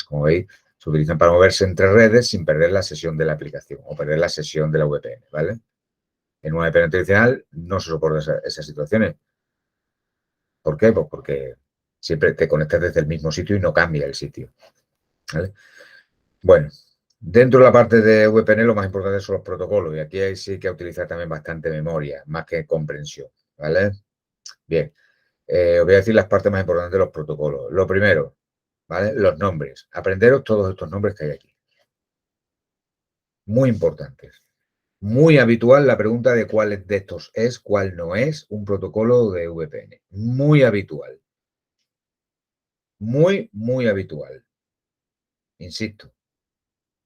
Como veis, se utilizan para moverse entre redes sin perder la sesión de la aplicación o perder la sesión de la VPN, ¿vale? En una VPN tradicional no se soportan esas situaciones. ¿Por qué? Pues porque siempre te conectas desde el mismo sitio y no cambia el sitio, ¿vale? Bueno, dentro de la parte de VPN lo más importante son los protocolos y aquí sí que hay que utilizar también bastante memoria, más que comprensión, ¿vale? Bien, os voy a decir las partes más importantes de los protocolos. Lo primero, ¿vale? Los nombres. Aprenderos todos estos nombres que hay aquí. Muy importantes. Muy habitual la pregunta de cuál de estos es, cuál no es un protocolo de VPN. Muy habitual. Muy habitual. Insisto,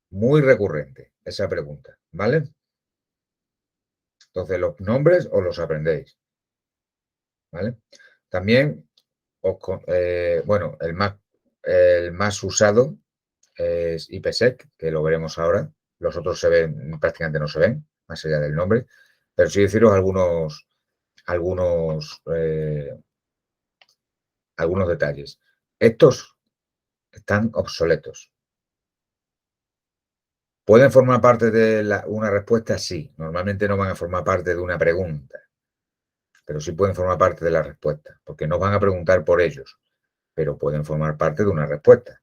muy recurrente esa pregunta, ¿vale? Entonces, los nombres os los aprendéis, ¿vale? También, bueno, el más usado es IPsec, que lo veremos ahora. Los otros se ven, prácticamente no se ven, más allá del nombre, pero sí deciros algunos detalles. Estos están obsoletos. ¿Pueden formar parte de una respuesta? Sí. Normalmente no van a formar parte de una pregunta, pero sí pueden formar parte de la respuesta, porque no van a preguntar por ellos, pero pueden formar parte de una respuesta,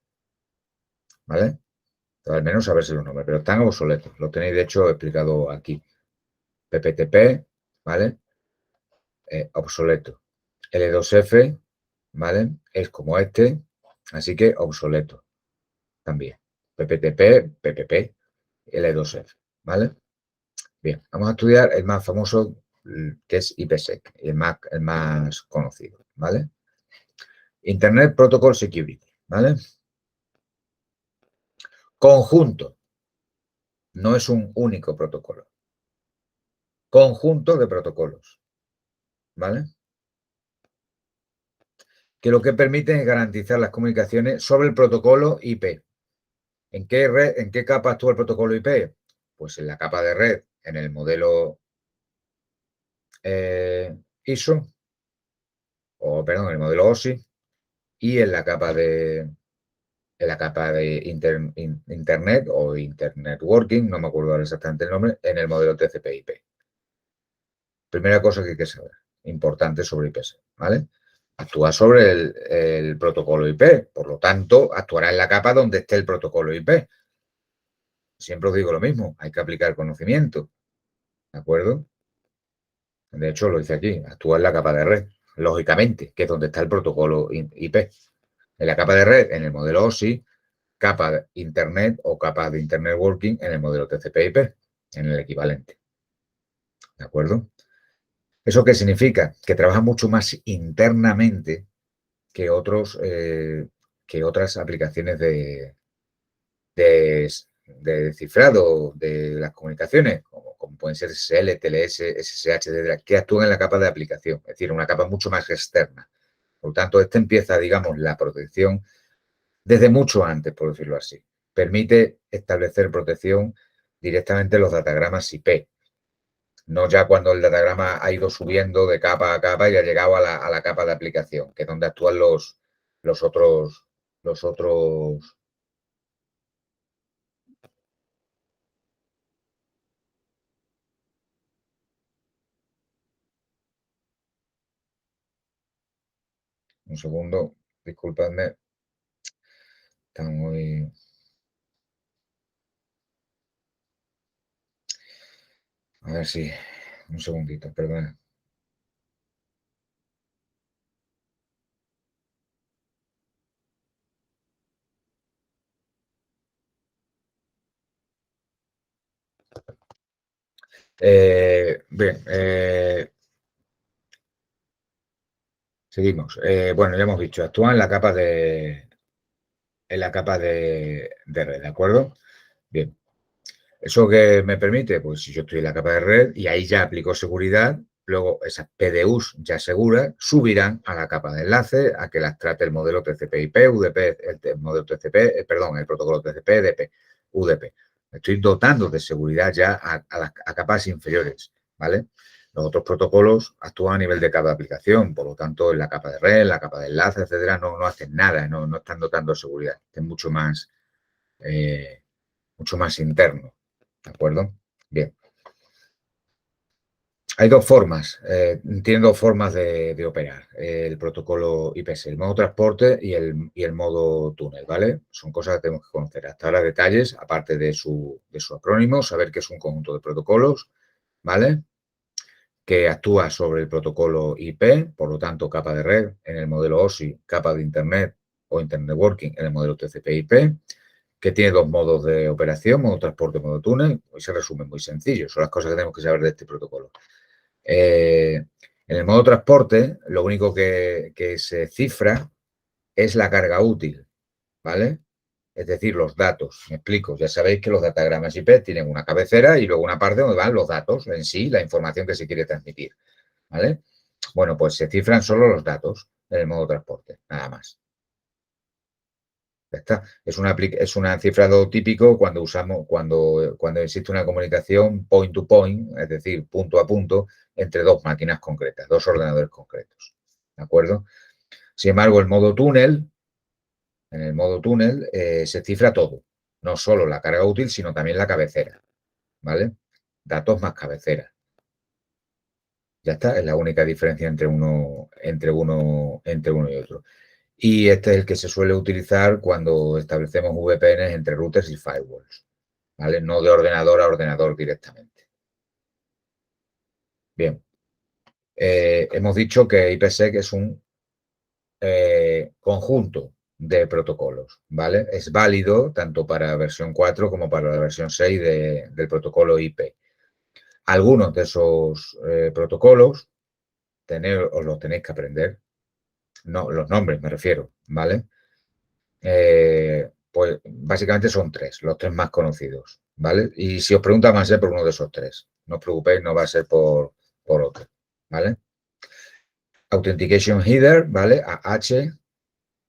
¿vale? Entonces, al menos saberse los nombres, pero están obsoletos. Lo tenéis, de hecho, explicado aquí. PPTP, ¿vale? Obsoleto. L2F, ¿vale? Es como este, así que obsoleto también. PPTP, PPP, L2F, ¿vale? Bien, vamos a estudiar el más famoso, que es IPsec, el más conocido, ¿vale? Internet Protocol Security, ¿vale? Conjunto, no es un único protocolo. Conjunto de protocolos, ¿vale? Que lo que permite es garantizar las comunicaciones sobre el protocolo IP. ¿En qué capa actúa el protocolo IP? Pues en la capa de red, en el modelo ISO, o perdón, en el modelo OSI, y en la capa de Internet o Internet Working, no me acuerdo ahora exactamente el nombre, en el modelo TCP/IP. Primera cosa que hay que saber, importante sobre IPsec, ¿vale? Actúa sobre el protocolo IP, por lo tanto, actuará en la capa donde esté el protocolo IP. Siempre os digo lo mismo, hay que aplicar conocimiento, ¿de acuerdo? De hecho, lo dice aquí, actúa en la capa de red, lógicamente, que es donde está el protocolo IP. En la capa de red, en el modelo OSI, capa de Internet o capa de Internet Working en el modelo TCP/IP, en el equivalente. ¿De acuerdo? ¿Eso qué significa? Que trabaja mucho más internamente que, que otras aplicaciones de, de cifrado de las comunicaciones, como pueden ser SSL, TLS, SSH, etcétera, que actúan en la capa de aplicación, es decir, una capa mucho más externa. Por lo tanto, este empieza, digamos, la protección desde mucho antes, por decirlo así. Permite establecer protección directamente en los datagramas IP, no ya cuando el datagrama ha ido subiendo de capa a capa y ha llegado a la capa de aplicación, que es donde actúan los otros, los otros. Un segundo, disculpadme, está muy. A ver si. Un segundito, perdona. Bien, seguimos. Bueno, ya hemos dicho, actúa en la capa de red, ¿de acuerdo? Bien. ¿Eso qué me permite? Pues si yo estoy en la capa de red y ahí ya aplico seguridad, luego esas PDUs ya seguras subirán a la capa de enlace a que las trate el modelo TCP/IP, UDP, el modelo TCP, perdón, el protocolo TCP, EDP, UDP. Estoy dotando de seguridad ya a capas inferiores, ¿vale? Los otros protocolos actúan a nivel de cada aplicación, por lo tanto, en la capa de red, en la capa de enlace, etcétera, no hacen nada, no están dotando de seguridad. Es mucho más interno. ¿De acuerdo? Bien. Hay dos formas, tienen dos formas de operar el protocolo IPS, el modo transporte y el modo túnel, ¿vale? Son cosas que tenemos que conocer. Hasta ahora detalles, aparte de su acrónimo, saber que es un conjunto de protocolos, ¿vale? Que actúa sobre el protocolo IP, por lo tanto, capa de red en el modelo OSI, capa de Internet o Internet Working en el modelo TCP/IP, que tiene dos modos de operación, modo transporte y modo túnel. Hoy se resume muy sencillo, son las cosas que tenemos que saber de este protocolo. En el modo transporte, lo único que se cifra es la carga útil, ¿vale? Es decir, los datos. Me explico. Ya sabéis que los datagramas IP tienen una cabecera y luego una parte donde van los datos en sí, la información que se quiere transmitir, ¿vale? Bueno, pues se cifran solo los datos en el modo transporte, nada más. Ya está. Es un cifrado típico cuando existe una comunicación point to point, es decir, punto a punto, entre dos máquinas concretas, dos ordenadores concretos. ¿De acuerdo? Sin embargo, en el modo túnel, se cifra todo. No solo la carga útil, sino también la cabecera. ¿Vale? Datos más cabecera. Ya está, es la única diferencia entre uno y otro. Y este es el que se suele utilizar cuando establecemos VPNs entre routers y firewalls, ¿vale? No de ordenador a ordenador directamente. Bien, hemos dicho que IPsec es un conjunto de protocolos, ¿vale? Es válido tanto para la versión 4 como para la versión 6 del protocolo IP. Algunos de esos protocolos os los tenéis que aprender, no, los nombres me refiero, ¿vale? Pues básicamente son tres, los tres más conocidos, ¿vale? Y si os preguntan, va a ser por uno de esos tres. No os preocupéis, no va a ser por otro, ¿vale? Authentication Header, ¿vale? AH,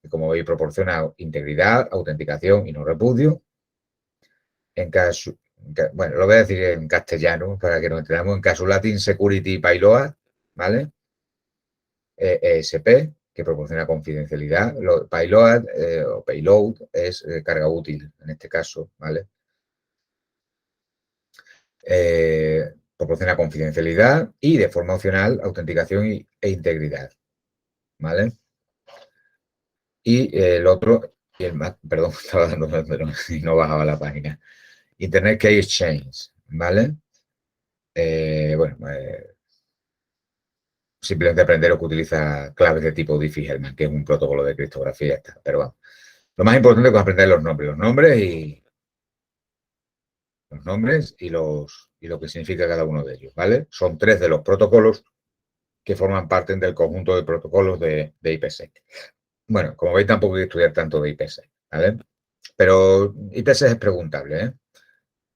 que como veis proporciona integridad, autenticación y no repudio. En caso, bueno, lo voy a decir en castellano para que nos entendamos. En caso Latin Security Payload, ¿vale? ESP, que proporciona confidencialidad. Payload o payload es carga útil, en este caso, ¿vale? Proporciona confidencialidad y de forma opcional autenticación e integridad, ¿vale? Y el otro, y el más, perdón, estaba dando pero y no bajaba la página. Internet Key Exchange, ¿vale? Bueno, simplemente aprender que utiliza claves de tipo Diffie-Hellman, que es un protocolo de criptografía y ya está. Pero bueno, lo más importante es aprender los nombres y lo que significa cada uno de ellos, ¿vale? Son 3 de los protocolos que forman parte del conjunto de protocolos de IPsec. Bueno, como veis, tampoco hay que estudiar tanto de IPsec, ¿vale? Pero IPsec es preguntable, ¿eh?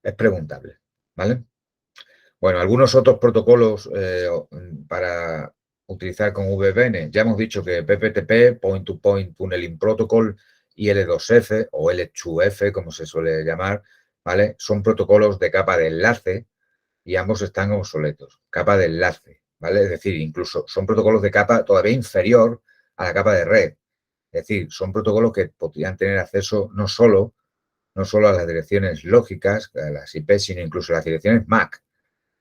Es preguntable, ¿vale? Bueno, algunos otros protocolos para utilizar con VPN. Ya hemos dicho que PPTP, Point to Point Tunneling Protocol, y L2F o L2F, como se suele llamar, ¿vale? Son protocolos de capa de enlace y ambos están obsoletos. Capa de enlace, ¿vale? Es decir, incluso son protocolos de capa todavía inferior a la capa de red. Es decir, son protocolos que podrían tener acceso no solo a las direcciones lógicas, a las IP, sino incluso a las direcciones MAC,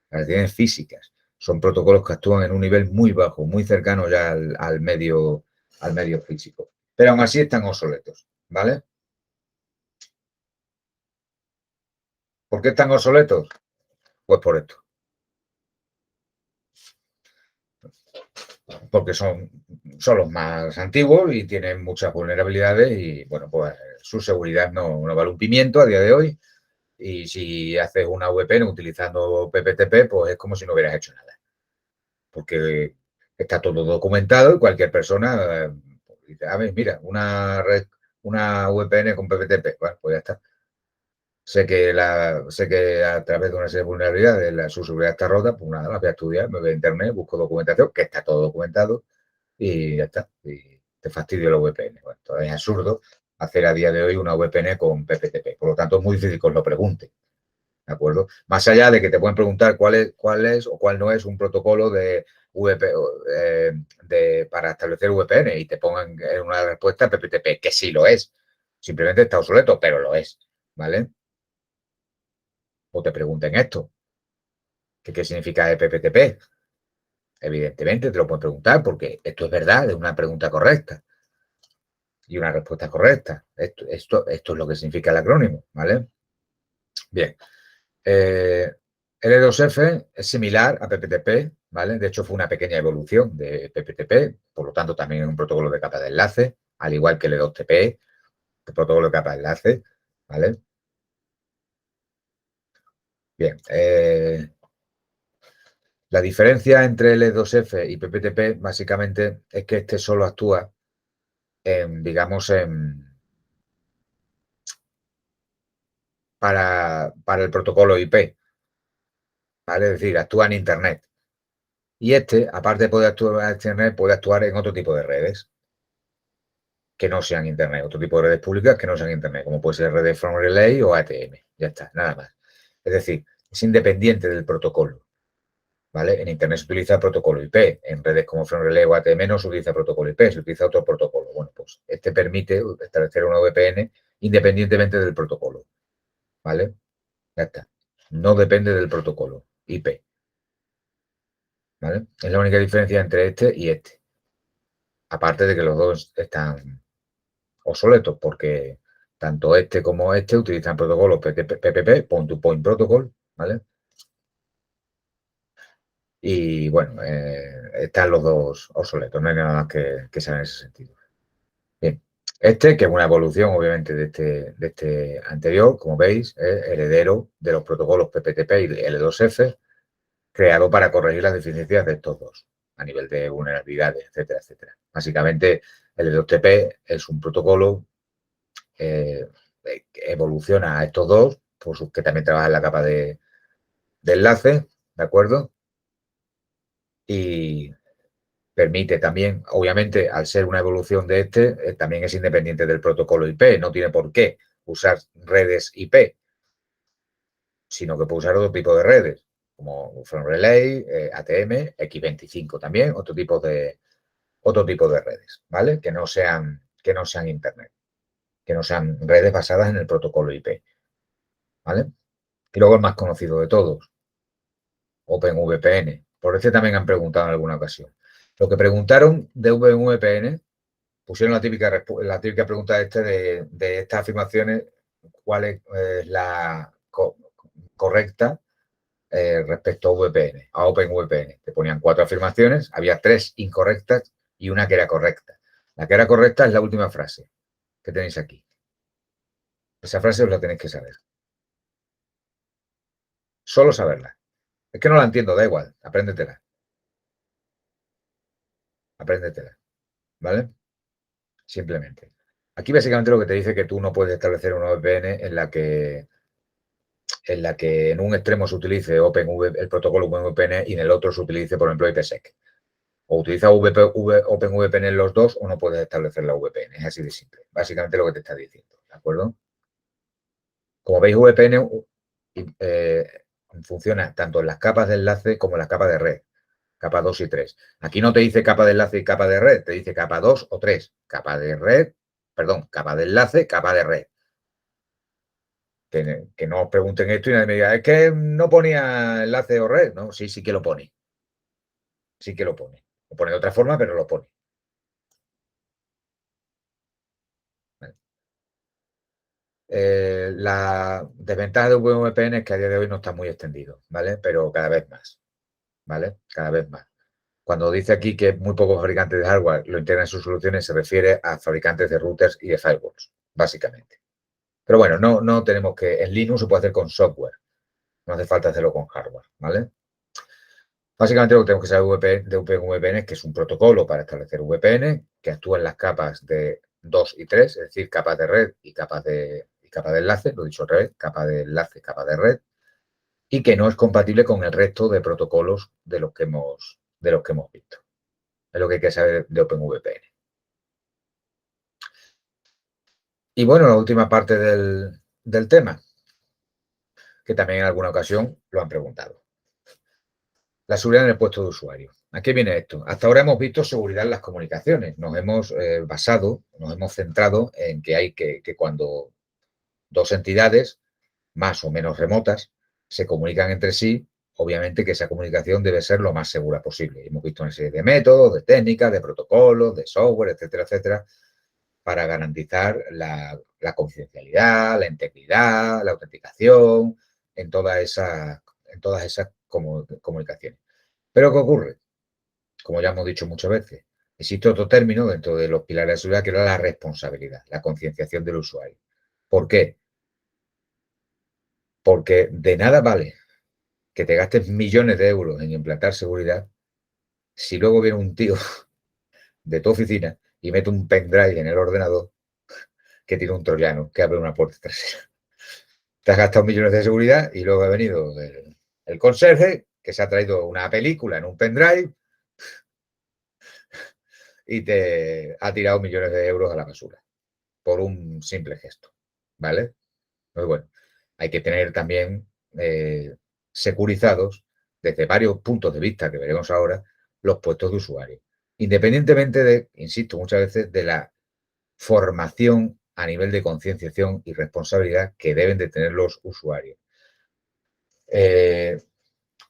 las direcciones físicas. Son protocolos que actúan en un nivel muy bajo, muy cercano ya al medio físico. Pero aún así están obsoletos, ¿vale? ¿Por qué están obsoletos? Pues por esto. Porque son los más antiguos y tienen muchas vulnerabilidades y, bueno, pues su seguridad no vale un pimiento a día de hoy. Y si haces una VPN utilizando PPTP, pues es como si no hubieras hecho nada. Porque está todo documentado y cualquier persona dice, a ver, mira, una VPN con PPTP. Bueno, pues ya está. Sé que a través de una serie de vulnerabilidades su seguridad está rota, pues nada, la voy a estudiar, me voy a internet, busco documentación, que está todo documentado, y ya está. Y te fastidio la VPN. Bueno, entonces es absurdo hacer a día de hoy una VPN con PPTP. Por lo tanto, es muy difícil que os lo pregunten. ¿De acuerdo? Más allá de que te pueden preguntar cuál es o cuál no es un protocolo de para establecer VPN y te pongan en una respuesta PPTP, que sí lo es. Simplemente está obsoleto, pero lo es. ¿Vale? O te pregunten esto, que qué significa PPTP. Evidentemente te lo pueden preguntar porque esto es verdad, es una pregunta correcta y una respuesta correcta. Esto es lo que significa el acrónimo, ¿vale? Bien. L2F es similar a PPTP, ¿vale? De hecho, fue una pequeña evolución de PPTP, por lo tanto, también es un protocolo de capa de enlace, al igual que L2TP, el protocolo de capa de enlace, ¿vale? Bien. La diferencia entre L2F y PPTP, básicamente, es que este solo actúa digamos, para el protocolo IP, ¿vale? Es decir, actúa en Internet. Y este, aparte de poder actuar en Internet, puede actuar en otro tipo de redes que no sean Internet, otro tipo de redes públicas que no sean Internet, como puede ser redes From Relay o ATM. Ya está, nada más. Es decir, es independiente del protocolo, ¿vale? En Internet se utiliza el protocolo IP, en redes como From Relay o ATM no se utiliza protocolo IP, se utiliza otro protocolo. Bueno, pues este permite establecer una VPN independientemente del protocolo, ¿vale? Ya está. No depende del protocolo IP, ¿vale? Es la única diferencia entre este y este. Aparte de que los dos están obsoletos, porque tanto este como este utilizan protocolos PPP, Point to Point Protocol, ¿vale? Y bueno, están los dos obsoletos, no hay nada más que saber en ese sentido. Bien, este, que es una evolución obviamente de este anterior, como veis, es heredero de los protocolos PPTP y L2F, creado para corregir las deficiencias de estos dos, a nivel de vulnerabilidades, etcétera, etcétera. Básicamente, el L2TP es un protocolo que evoluciona a estos dos, que también trabaja en la capa de enlace, ¿de acuerdo? Y permite también, obviamente, al ser una evolución de este, también es independiente del protocolo IP, no tiene por qué usar redes IP, sino que puede usar otro tipo de redes, como From Relay, ATM, X25 también, otro tipo de redes, ¿vale? Que no sean Internet, que no sean redes basadas en el protocolo IP, ¿vale? Y luego el más conocido de todos, OpenVPN. Por este también han preguntado en alguna ocasión. Lo que preguntaron de OpenVPN pusieron la típica pregunta de estas afirmaciones, ¿cuál es la correcta respecto a VPN, a OpenVPN? Te ponían 4 afirmaciones, había 3 incorrectas y una que era correcta. La que era correcta es la última frase que tenéis aquí. Esa frase os la tenéis que saber. Solo saberla. Es que no la entiendo, da igual, apréndetela. Apréndetela, ¿vale? Simplemente. Aquí básicamente lo que te dice que tú no puedes establecer una VPN en la que en un extremo se utilice el protocolo OpenVPN y en el otro se utilice, por ejemplo, IPsec. O utiliza OpenVPN en los dos o no puedes establecer la VPN. Es así de simple. Básicamente lo que te está diciendo, ¿de acuerdo? Como veis, VPN funciona tanto en las capas de enlace como en las capas de red. Capa 2 y 3. Aquí no te dice capa de enlace y capa de red, te dice capa 2 o 3. Capa de red, perdón, capa de enlace, capa de red. Que no os pregunten esto y nadie me diga, es que no ponía enlace o red. No, sí, sí que lo pone. Sí que lo pone. Lo pone de otra forma, pero lo pone. ¿Vale? La desventaja de VPN es que a día de hoy no está muy extendido, ¿vale? Pero cada vez más, ¿vale? Cada vez más. Cuando dice aquí que muy pocos fabricantes de hardware lo integran en sus soluciones, se refiere a fabricantes de routers y de firewalls, básicamente. Pero bueno, no tenemos que... En Linux se puede hacer con software. No hace falta hacerlo con hardware, ¿vale? Básicamente lo que tenemos que saber de OpenVPN es que es un protocolo para establecer VPN que actúa en las capas de 2 y 3, es decir, capas de red y capas de enlace, lo he dicho otra vez, capa de enlace, capa de red, y que no es compatible con el resto de protocolos de los que hemos visto. Es lo que hay que saber de OpenVPN. Y bueno, la última parte del tema, que también en alguna ocasión lo han preguntado. La seguridad en el puesto de usuario. ¿A qué viene esto? Hasta ahora hemos visto seguridad en las comunicaciones. Nos hemos nos hemos centrado en que hay que cuando dos entidades, más o menos remotas, se comunican entre sí, obviamente que esa comunicación debe ser lo más segura posible. Hemos visto una serie de métodos, de técnicas, de protocolos, de software, etcétera, etcétera, para garantizar la confidencialidad, la integridad, la autenticación en todas esas comunicaciones. Pero ¿qué ocurre? Como ya hemos dicho muchas veces, existe otro término dentro de los pilares de seguridad que era la responsabilidad, la concienciación del usuario. ¿Por qué? Porque de nada vale que te gastes millones de euros en implantar seguridad si luego viene un tío de tu oficina y mete un pendrive en el ordenador que tiene un troyano que abre una puerta trasera. Te has gastado millones de seguridad y luego ha venido el conserje que se ha traído una película en un pendrive y te ha tirado millones de euros a la basura por un simple gesto, ¿vale? Pues bueno, hay que tener también securizados desde varios puntos de vista que veremos ahora los puestos de usuario, independientemente de, insisto muchas veces, de la formación a nivel de concienciación y responsabilidad que deben de tener los usuarios.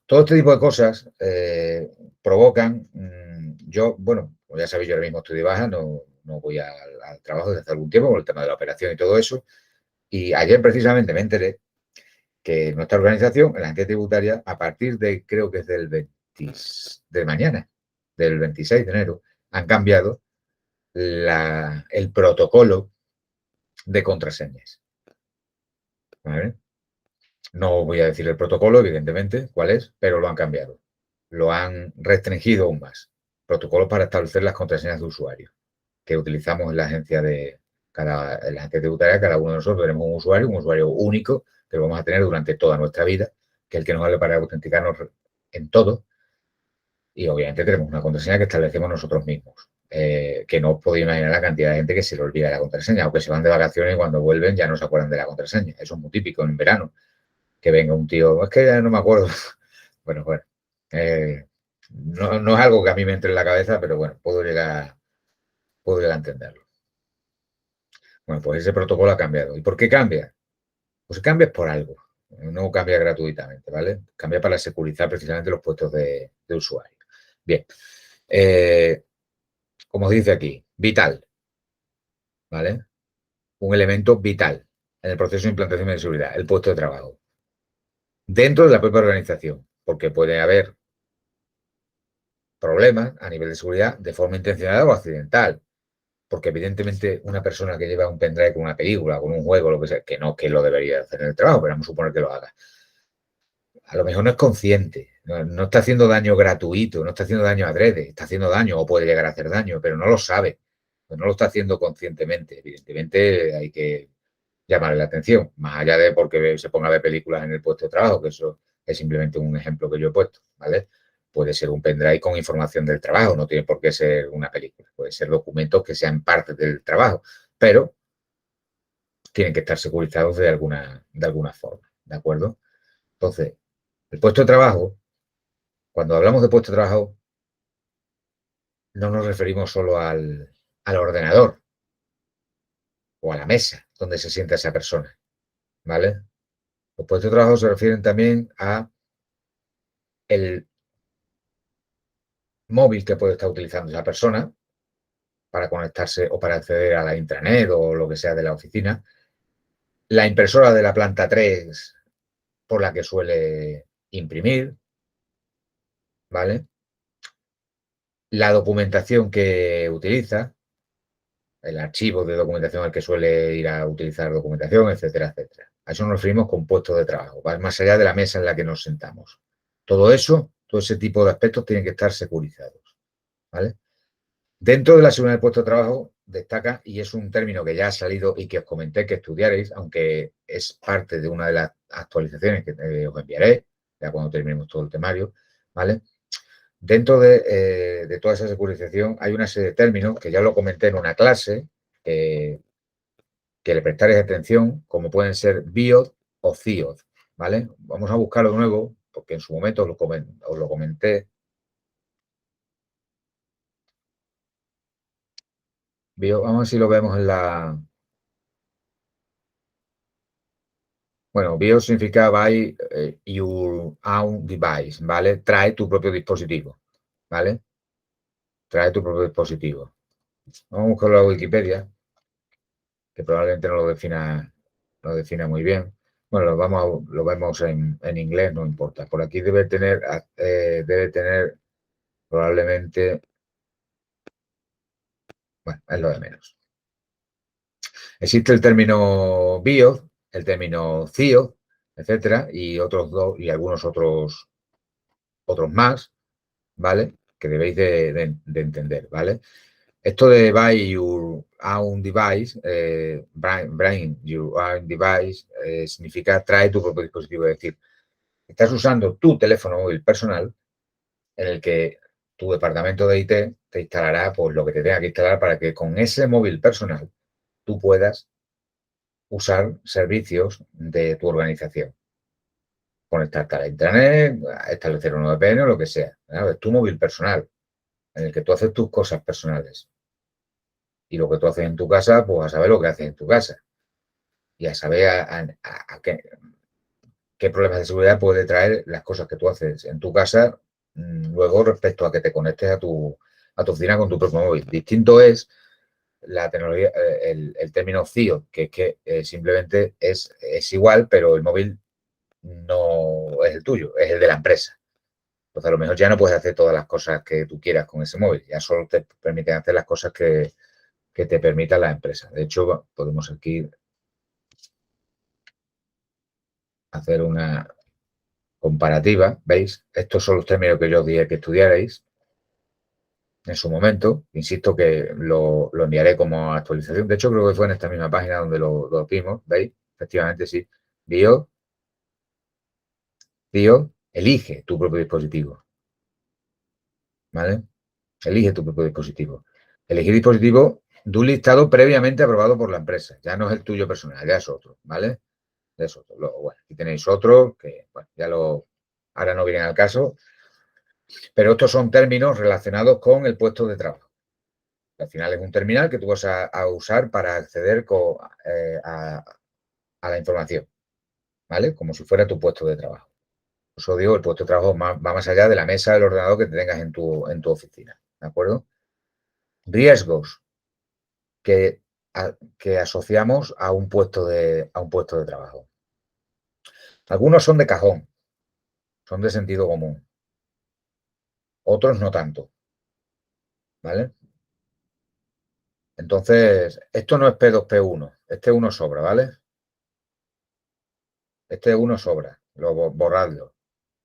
Todo este tipo de cosas provocan, bueno, como ya sabéis, yo ahora mismo estoy de baja, no voy al trabajo desde hace algún tiempo por el tema de la operación y todo eso, y ayer precisamente me enteré que nuestra organización, la entidad tributaria, a partir de, creo que es de mañana, del 26 de enero, han cambiado el protocolo de contraseñas. ¿Vale? No voy a decir el protocolo, evidentemente, cuál es, pero lo han cambiado. Lo han restringido aún más. Protocolo para establecer las contraseñas de usuario que utilizamos en la agencia en la agencia tributaria. Cada uno de nosotros tenemos un usuario único que lo vamos a tener durante toda nuestra vida, que es el que nos vale para autenticarnos en todo. Y obviamente tenemos una contraseña que establecemos nosotros mismos. Que no os podéis imaginar la cantidad de gente que se le olvida la contraseña, aunque se van de vacaciones y cuando vuelven ya no se acuerdan de la contraseña. Eso es muy típico en verano. Que venga un tío, es que ya no me acuerdo. Bueno, no es algo que a mí me entre en la cabeza, pero bueno, puedo llegar a entenderlo. Bueno, pues ese protocolo ha cambiado. ¿Y por qué cambia? Pues cambia por algo. No cambia gratuitamente, ¿vale? Cambia para securizar precisamente los puestos de usuario. Bien. Como dice aquí, vital. ¿vale? Un elemento vital en el proceso de implantación de seguridad, el puesto de trabajo. Dentro de la propia organización, porque puede haber problemas a nivel de seguridad de forma intencionada o accidental. Porque evidentemente una persona que lleva un pendrive con una película, con un juego, lo que sea, que no que lo debería hacer en el trabajo, pero vamos a suponer que lo haga. A lo mejor no es consciente, no está haciendo daño gratuito, no está haciendo daño adrede, está haciendo daño o puede llegar a hacer daño, pero no lo sabe, pues no lo está haciendo conscientemente. Evidentemente hay que llamarle la atención, más allá de porque se ponga a ver películas en el puesto de trabajo, que eso es simplemente un ejemplo que yo he puesto, ¿vale? Puede ser un pendrive con información del trabajo, no tiene por qué ser una película, puede ser documentos que sean parte del trabajo, pero tienen que estar securizados de alguna forma, ¿de acuerdo? Entonces, el puesto de trabajo, cuando hablamos de puesto de trabajo, no nos referimos solo al ordenador o a la mesa donde se sienta esa persona, ¿vale? Los puestos de trabajo se refieren también a el móvil que puede estar utilizando esa persona para conectarse o para acceder a la intranet o lo que sea de la oficina, la impresora de la planta 3 por la que suele imprimir, ¿vale? La documentación que utiliza, el archivo de documentación al que suele ir a utilizar documentación, etcétera, etcétera. A eso nos referimos con puestos de trabajo, va más allá de la mesa en la que nos sentamos. Todo eso, todo ese tipo de aspectos tienen que estar securizados, ¿vale? Dentro de la seguridad del puesto de trabajo destaca, y es un término que ya ha salido y que os comenté que estudiaréis, aunque es parte de una de las actualizaciones que os enviaré, ya cuando terminemos todo el temario, ¿vale? Dentro de toda esa securización hay una serie de términos que ya lo comenté en una clase, que le prestaréis atención, como pueden ser BIOD o CIOD, ¿vale? Vamos a buscarlo de nuevo, porque en su momento os lo comenté. BIOD, vamos a ver si lo vemos en la... Bueno, BIOD significa buy your own device, ¿vale? Trae tu propio dispositivo, ¿vale? Trae tu propio dispositivo. Vamos a buscarlo en la Wikipedia, que probablemente no lo defina muy bien. Bueno, lo vemos en inglés, no importa. Por aquí debe tener probablemente, bueno, es lo de menos. Existe el término BIOD, el término CIOD, etcétera, y otros dos, y algunos otros más, ¿vale? Que debéis de entender, ¿vale? Esto de buy your own device, bring your own device, significa trae tu propio dispositivo. Es decir, estás usando tu teléfono móvil personal en el que tu departamento de IT te instalará pues, lo que te tenga que instalar para que con ese móvil personal tú puedas usar servicios de tu organización. Conectarte a la intranet, establecer un VPN o lo que sea. ¿No? Es tu móvil personal en el que tú haces tus cosas personales. Y lo que tú haces en tu casa, pues a saber lo que haces en tu casa. Y a saber a qué problemas de seguridad puede traer las cosas que tú haces en tu casa, luego respecto a que te conectes a tu oficina con tu propio móvil. Distinto es la tecnología, el término CIO, que es que simplemente es igual, pero el móvil no es el tuyo, es el de la empresa. Entonces, a lo mejor ya no puedes hacer todas las cosas que tú quieras con ese móvil, ya solo te permiten hacer las cosas que te permita la empresa. De hecho, podemos aquí hacer una comparativa, ¿veis? Estos son los términos que yo os dije que estudiarais en su momento. Insisto que lo enviaré como actualización. De hecho, creo que fue en esta misma página donde lo vimos, ¿veis? Efectivamente, sí. Elige tu propio dispositivo, ¿vale? Elige tu propio dispositivo. Elegir dispositivo de un listado previamente aprobado por la empresa. Ya no es el tuyo personal, ya es otro, ¿vale? Ya es otro. Luego, bueno, aquí tenéis otro que, bueno, ahora no vienen al caso, pero estos son términos relacionados con el puesto de trabajo. Al final es un terminal que tú vas a usar para acceder a la información, ¿vale? Como si fuera tu puesto de trabajo. Por eso digo, el puesto de trabajo va más allá de la mesa del ordenador que tengas en tu oficina, ¿de acuerdo? Riesgos que que asociamos a un puesto de trabajo. Algunos son de cajón, son de sentido común, otros no tanto, ¿vale? Entonces, esto no es P2P1, este uno sobra, ¿vale? Este uno sobra, borradlo.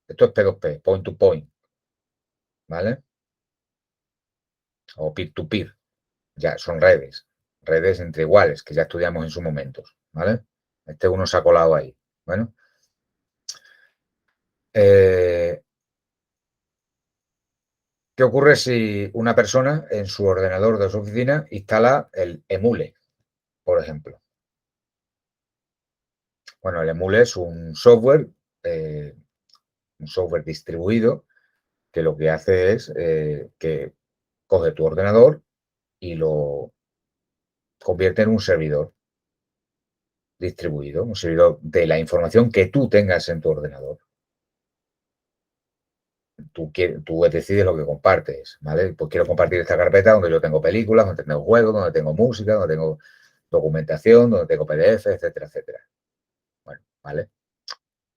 Esto es P2P, point to point, ¿vale? O peer to peer, ya son redes entre iguales, que ya estudiamos en su momento, ¿vale? Este uno se ha colado ahí. Bueno, ¿qué ocurre si una persona en su ordenador de su oficina instala el Emule, por ejemplo? Bueno, el Emule es un software distribuido que lo que hace es que coge tu ordenador y lo convierte en un servidor distribuido, un servidor de la información que tú tengas en tu ordenador. Tú decides lo que compartes, ¿vale? Pues quiero compartir esta carpeta donde yo tengo películas, donde tengo juegos, donde tengo música, donde tengo documentación, donde tengo PDF, etcétera, etcétera. Bueno, ¿vale?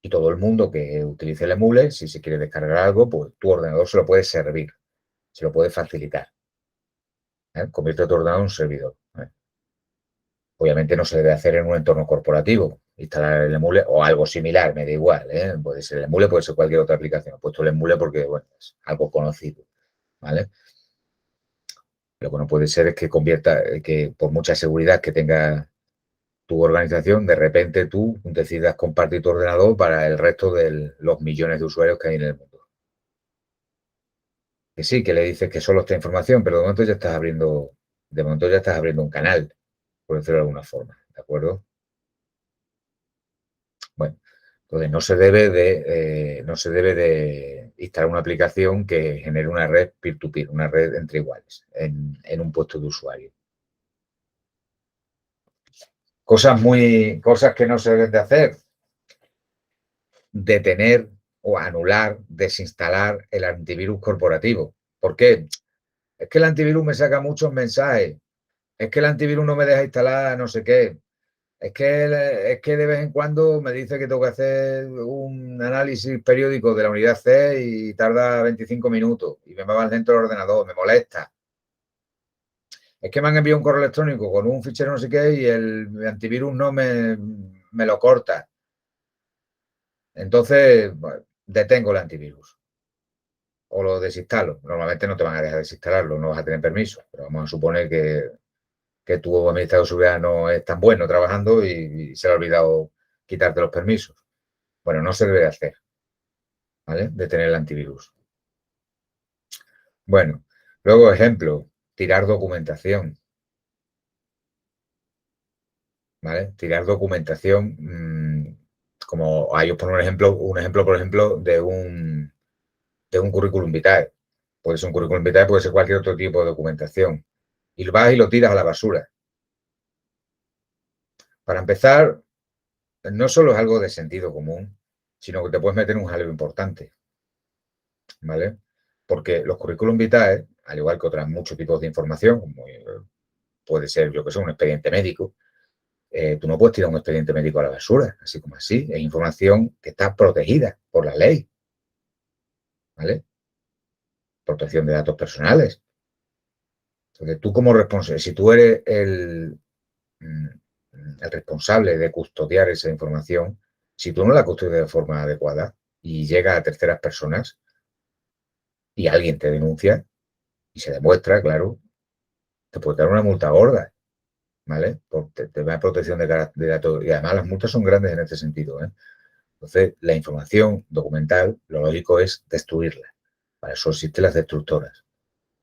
Y todo el mundo que utilice el Emule, si se quiere descargar algo, pues tu ordenador se lo puede servir, se lo puede facilitar. Convierte tu ordenador en un servidor. Obviamente no se debe hacer en un entorno corporativo, instalar el Emule o algo similar, me da igual. Puede ser el Emule, puede ser cualquier otra aplicación. He puesto el Emule porque, bueno, es algo conocido, ¿vale? Lo que no puede ser es que convierta, que por mucha seguridad que tenga tu organización, de repente tú decidas compartir tu ordenador para el resto de los millones de usuarios que hay en el mundo. Que sí, que le dices que solo esta información, pero de momento ya estás abriendo un canal, por decirlo de alguna forma, ¿de acuerdo? Bueno, entonces no se debe de instalar una aplicación que genere una red peer-to-peer, una red entre iguales, en un puesto de usuario. Cosas que no se deben de hacer, detener o anular, desinstalar el antivirus corporativo. ¿Por qué? Es que el antivirus me saca muchos mensajes, es que el antivirus no me deja instalar no sé qué, es que de vez en cuando me dice que tengo que hacer un análisis periódico de la unidad C y tarda 25 minutos y me va al centro del ordenador, me molesta. Es que me han enviado un correo electrónico con un fichero no sé qué y el antivirus no me lo corta. Entonces, bueno, detengo el antivirus o lo desinstalo. Normalmente no te van a dejar desinstalarlo, no vas a tener permiso, pero vamos a suponer que tu administrador de seguridad no es tan bueno trabajando y se le ha olvidado quitarte los permisos. Bueno, no se debe de hacer, ¿vale? Detener el antivirus. Bueno, luego ejemplo, tirar documentación, ¿vale? Tirar documentación, como ahí os pongo un ejemplo, por ejemplo, de un currículum vitae. Puede ser un currículum vitae, puede ser cualquier otro tipo de documentación. Y vas y lo tiras a la basura. Para empezar, no solo es algo de sentido común, sino que te puedes meter en un jaleo importante, ¿vale? Porque los currículum vitae, al igual que otros muchos tipos de información, como puede ser, yo que sé, un expediente médico, tú no puedes tirar un expediente médico a la basura, así como así. Es información que está protegida por la ley, ¿vale? Protección de datos personales. Entonces, tú como responsable, si tú eres mm, el responsable de custodiar esa información, si tú no la custodias de forma adecuada y llega a terceras personas y alguien te denuncia y se demuestra, claro, te puede dar una multa gorda, ¿vale? Por tema de protección de datos. Y además las multas son grandes en este sentido, ¿eh? Entonces, la información documental, lo lógico es destruirla. Para eso existen las destructoras.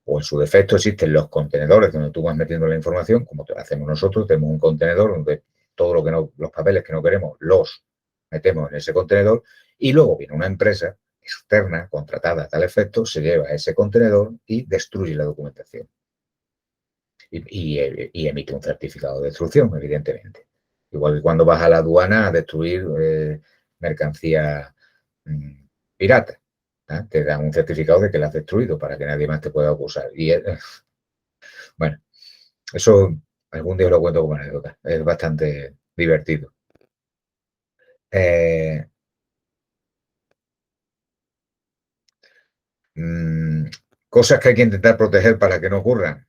O en su defecto existen los contenedores donde tú vas metiendo la información, como hacemos nosotros, tenemos un contenedor donde todo lo que no, los papeles que no queremos los metemos en ese contenedor y luego viene una empresa externa contratada a tal efecto, se lleva a ese contenedor y destruye la documentación. Y emite un certificado de destrucción, evidentemente. Igual que cuando vas a la aduana a destruir mercancía pirata. Te dan un certificado de que la has destruido para que nadie más te pueda acusar. Bueno, eso Algún día os lo cuento como anécdota. Es bastante divertido. Eh, mm, Cosas que hay que intentar proteger para que no ocurran.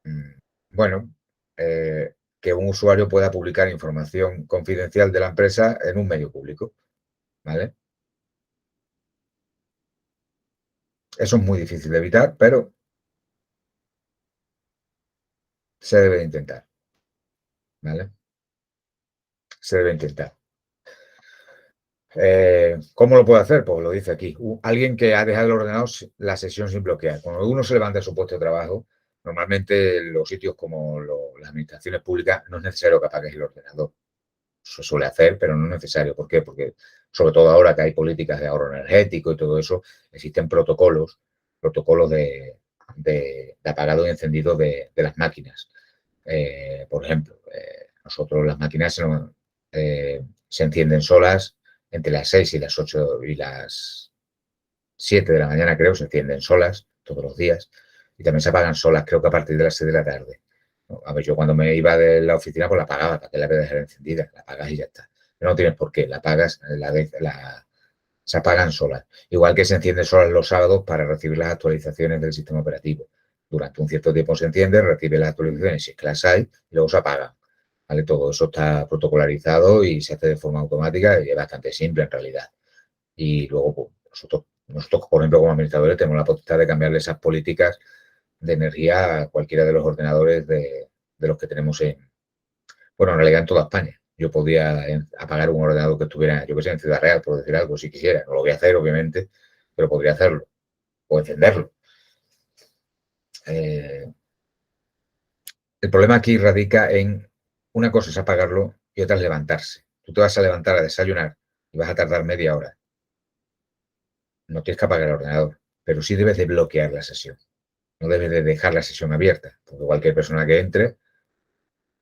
Mm, Bueno, que un usuario pueda publicar información confidencial de la empresa en un medio público, ¿vale? Eso es muy difícil de evitar, pero se debe intentar, ¿vale? Se debe intentar. ¿Cómo lo puede hacer? Pues lo dice aquí. Alguien que ha dejado el ordenador la sesión sin bloquear. Cuando uno se levanta de su puesto de trabajo, normalmente en los sitios como las administraciones públicas no es necesario que apagues el ordenador. Se suele hacer, pero no es necesario. ¿Por qué? Porque sobre todo ahora que hay políticas de ahorro energético y todo eso, existen protocolos de apagado y encendido de las máquinas. Por ejemplo, nosotros las máquinas se encienden solas entre las 6 y las 8 y las 7 de la mañana, creo, se encienden solas todos los días y también se apagan solas, creo que a partir de las 6 de la tarde. ¿No? A ver, yo cuando me iba de la oficina, pues la apagaba, para que la voy a dejar encendida, la apagas y ya está. Pero no tienes por qué, la apagas, se apagan solas. Igual que se encienden solas los sábados para recibir las actualizaciones del sistema operativo. Durante un cierto tiempo se enciende, recibe las actualizaciones si es que las hay, y luego se apagan. ¿Vale? Todo eso está protocolarizado y se hace de forma automática y es bastante simple en realidad. Y luego pues, nosotros, por ejemplo, como administradores, tenemos la potestad de cambiarle esas políticas de energía a cualquiera de los ordenadores de los que tenemos bueno, en realidad en toda España. Yo podía apagar un ordenador que estuviera, yo que sé, en Ciudad Real, por decir algo, si quisiera. No lo voy a hacer, obviamente, pero podría hacerlo o encenderlo. Eh, el problema aquí radica en una cosa es apagarlo y otra es levantarse. Tú te vas a levantar a desayunar y vas a tardar media hora. No tienes que apagar el ordenador, pero sí debes de bloquear la sesión. No debes de dejar la sesión abierta, porque cualquier persona que entre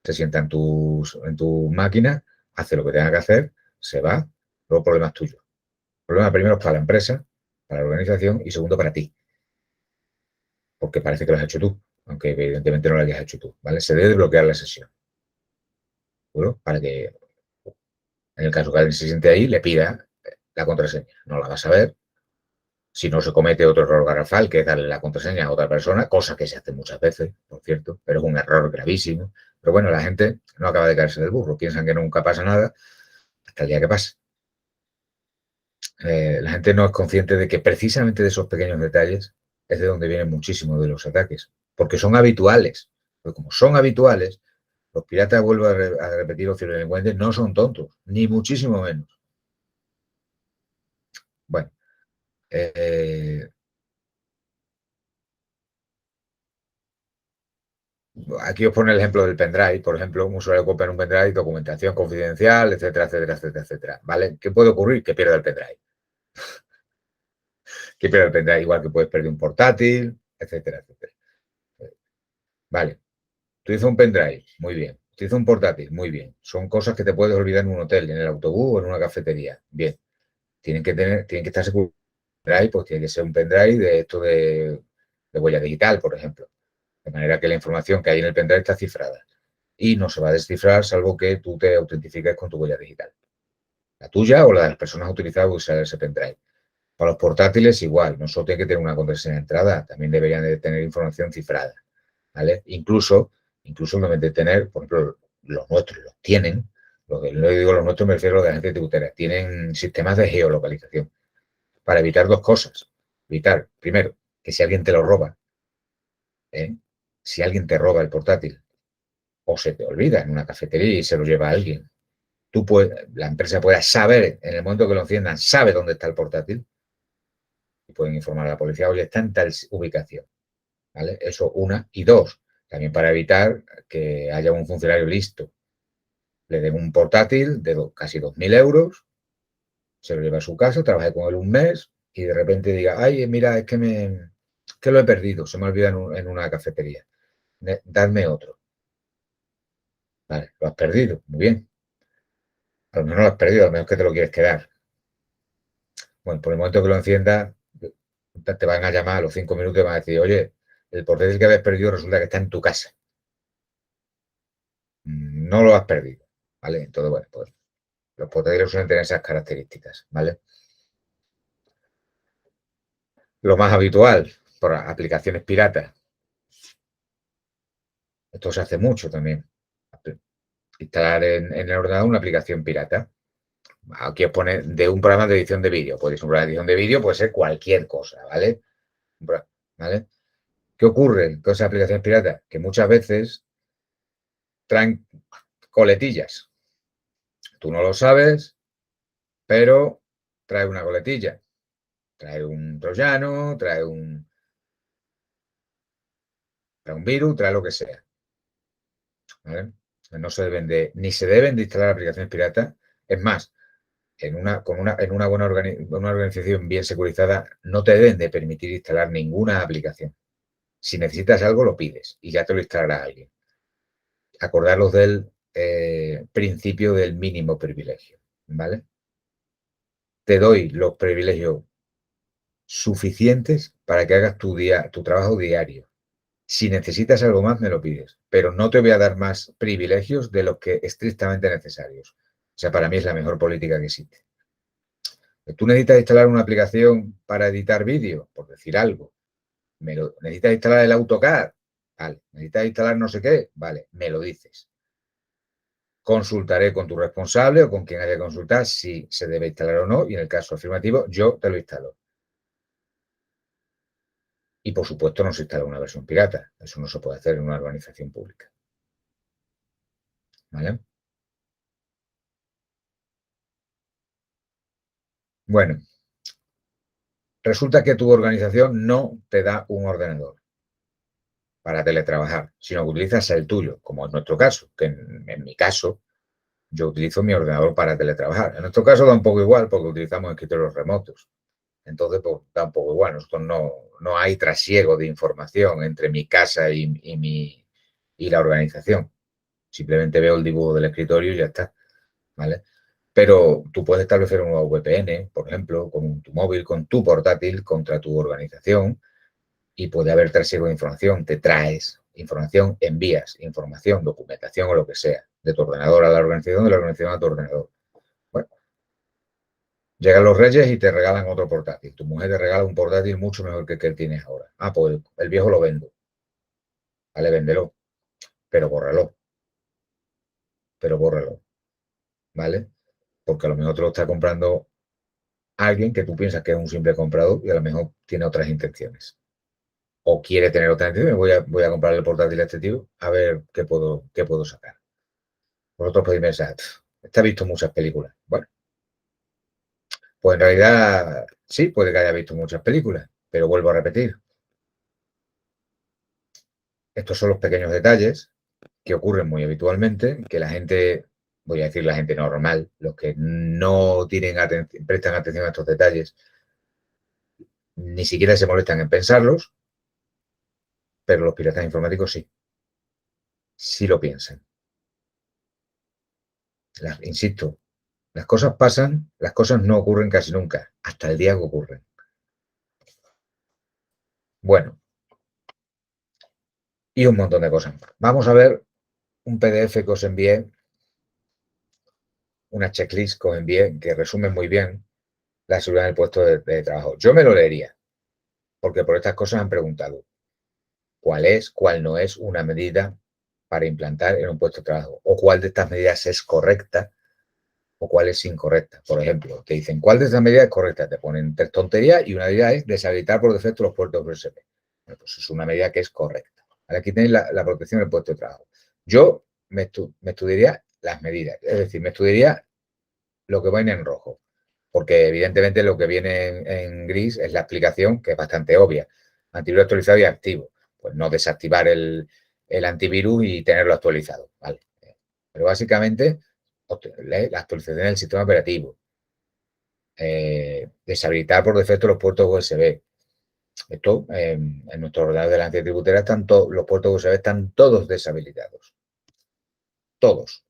se sienta en tu máquina, hace lo que tenga que hacer, se va, luego problemas tuyos. El problema primero es para la empresa, para la organización y segundo para ti, porque parece que lo has hecho tú, aunque evidentemente no lo hayas hecho tú, ¿vale? Se debe bloquear la sesión, ¿no? Para que en el caso que alguien se siente ahí, le pida la contraseña. No la vas a ver. Si no se comete otro error garrafal, que es darle la contraseña a otra persona, cosa que se hace muchas veces, por cierto, pero es un error gravísimo. Pero bueno, la gente no acaba de caerse del burro, piensan que nunca pasa nada hasta el día que pasa. La gente no es consciente de que precisamente de esos pequeños detalles es de donde vienen muchísimos de los ataques, porque son habituales. Pero como son habituales, los piratas, vuelvo a repetir, los ciberdelincuentes no son tontos, ni muchísimo menos. Bueno, eh, aquí os pone el ejemplo del pendrive, por ejemplo, un usuario compra un pendrive, documentación confidencial, etcétera, etcétera, etcétera, etcétera. ¿Vale? ¿Qué puede ocurrir? Que pierda el pendrive. Que pierda el pendrive, igual que puedes perder un portátil, etcétera, etcétera. Vale. Utiliza un pendrive, muy bien. Utiliza un portátil, muy bien. Son cosas que te puedes olvidar en un hotel, en el autobús o en una cafetería. Bien. Tienen que estar seguros. Pendrive, pues tiene que ser un pendrive de esto de huella digital, por ejemplo. De manera que la información que hay en el pendrive está cifrada. Y no se va a descifrar salvo que tú te autentifiques con tu huella digital. La tuya o la de las personas utilizadas para usar ese pendrive. Para los portátiles igual, no solo tiene que tener una contraseña de entrada, también deberían de tener información cifrada. ¿Vale? Incluso deben de tener, por ejemplo, los nuestros los tienen, lo que no digo los nuestros me refiero a los de la gente tributaria, tienen sistemas de geolocalización para evitar dos cosas. Evitar, primero, que si alguien te lo roba, ¿eh? Si alguien te roba el portátil o se te olvida en una cafetería y se lo lleva a alguien, la empresa pueda saber, en el momento que lo enciendan, sabe dónde está el portátil y pueden informar a la policía, oye, está en tal ubicación. ¿Vale? Eso una. Y dos, también para evitar que haya un funcionario listo, le den un portátil de casi 2.000 euros, se lo lleva a su casa, trabaje con él un mes y de repente diga, ay, mira, es que lo he perdido, se me ha olvidado en una cafetería. Dadme otro. Vale, lo has perdido, muy bien. A lo mejor no lo has perdido, a lo mejor que te lo quieres quedar. Bueno, por el momento que lo enciendas, te van a llamar a los 5 minutos y van a decir, oye, el portátil que habías perdido resulta que está en tu casa. no lo has perdido, ¿vale? Entonces, bueno, pues los portátiles suelen tener esas características, ¿vale? Lo más habitual, por aplicaciones piratas. Esto se hace mucho también. Instalar en el ordenador una aplicación pirata. Aquí os pone de un programa de edición de vídeo. Podéis un programa de edición de vídeo, puede ser cualquier cosa, ¿vale? ¿Vale? ¿Qué ocurre con esas aplicaciones piratas? Que muchas veces traen coletillas. Tú no lo sabes, pero trae una coletilla. Trae un troyano, trae un virus, trae lo que sea. ¿Vale? No se deben de, ni se deben de instalar aplicaciones piratas. Es más, en una buena una organización bien securizada no te deben de permitir instalar ninguna aplicación. Si necesitas algo, lo pides y ya te lo instalará alguien. Acordaros del principio del mínimo privilegio, ¿vale? Te doy los privilegios suficientes para que hagas tu trabajo diario. Si necesitas algo más, me lo pides, pero no te voy a dar más privilegios de los que estrictamente necesarios. O sea, para mí es la mejor política que existe. ¿Tú necesitas instalar una aplicación para editar vídeo? Por decir algo. ¿Necesitas instalar el AutoCAD? Vale. ¿Necesitas instalar no sé qué? Vale, me lo dices. Consultaré con tu responsable o con quien haya que consultar si se debe instalar o no y en el caso afirmativo yo te lo instalo. Y por supuesto no se instala una versión pirata. Eso no se puede hacer en una organización pública. ¿Vale? Bueno, resulta que tu organización no te da un ordenador para teletrabajar, sino que utilizas el tuyo, como es nuestro caso, que en mi caso yo utilizo mi ordenador para teletrabajar. En nuestro caso da un poco igual porque utilizamos escritorios remotos. Entonces, pues, da un poco igual. Nosotros no hay trasiego de información entre mi casa y la organización. Simplemente veo el dibujo del escritorio y ya está. ¿Vale? Pero tú puedes establecer una VPN, por ejemplo, con tu móvil, con tu portátil, contra tu organización y puede haber trasiego de información. Te traes información, envías información, documentación o lo que sea, de tu ordenador a la organización, de la organización a tu ordenador. Bueno, llegan los reyes y te regalan otro portátil. Tu mujer te regala un portátil mucho mejor que el que tienes ahora. Ah, pues el viejo lo vendo. Vale, véndelo, pero bórralo, pero bórralo, ¿vale? Porque a lo mejor te lo está comprando alguien que tú piensas que es un simple comprador y a lo mejor tiene otras intenciones. O quiere tener otras intenciones. Voy a comprarle el portátil a este tío a ver qué puedo sacar. Vosotros podéis pensar, este ha visto muchas películas. Bueno, pues en realidad sí, puede que haya visto muchas películas, pero vuelvo a repetir, estos son los pequeños detalles que ocurren muy habitualmente, que la gente, voy a decir la gente normal, los que no prestan atención a estos detalles, ni siquiera se molestan en pensarlos, pero los piratas informáticos sí lo piensan. Insisto, las cosas pasan, las cosas no ocurren casi nunca, hasta el día que ocurren. Bueno, y un montón de cosas. Vamos a ver un PDF que os envié, una checklist que os envié, que resume muy bien la seguridad del puesto de trabajo. Yo me lo leería, porque por estas cosas han preguntado cuál no es una medida para implantar en un puesto de trabajo, o cuál de estas medidas es correcta o cuál es incorrecta. Por ejemplo, te dicen, ¿cuál de estas medidas es correcta? Te ponen tres tonterías y una de ellas es deshabilitar por defecto los puertos USB. Bueno, pues es una medida que es correcta. Aquí tenéis la protección del puesto de trabajo. Yo me estudiaría las medidas, es decir, me estudiaría lo que viene en rojo, porque evidentemente lo que viene en gris es la explicación, que es bastante obvia. Antivirus actualizado y activo. Pues no desactivar el antivirus y tenerlo actualizado, ¿vale? Pero básicamente la actualización del sistema operativo, deshabilitar por defecto los puertos USB. Esto, en nuestro ordenador de la agencia tributaria, los puertos USB están todos deshabilitados. Todos.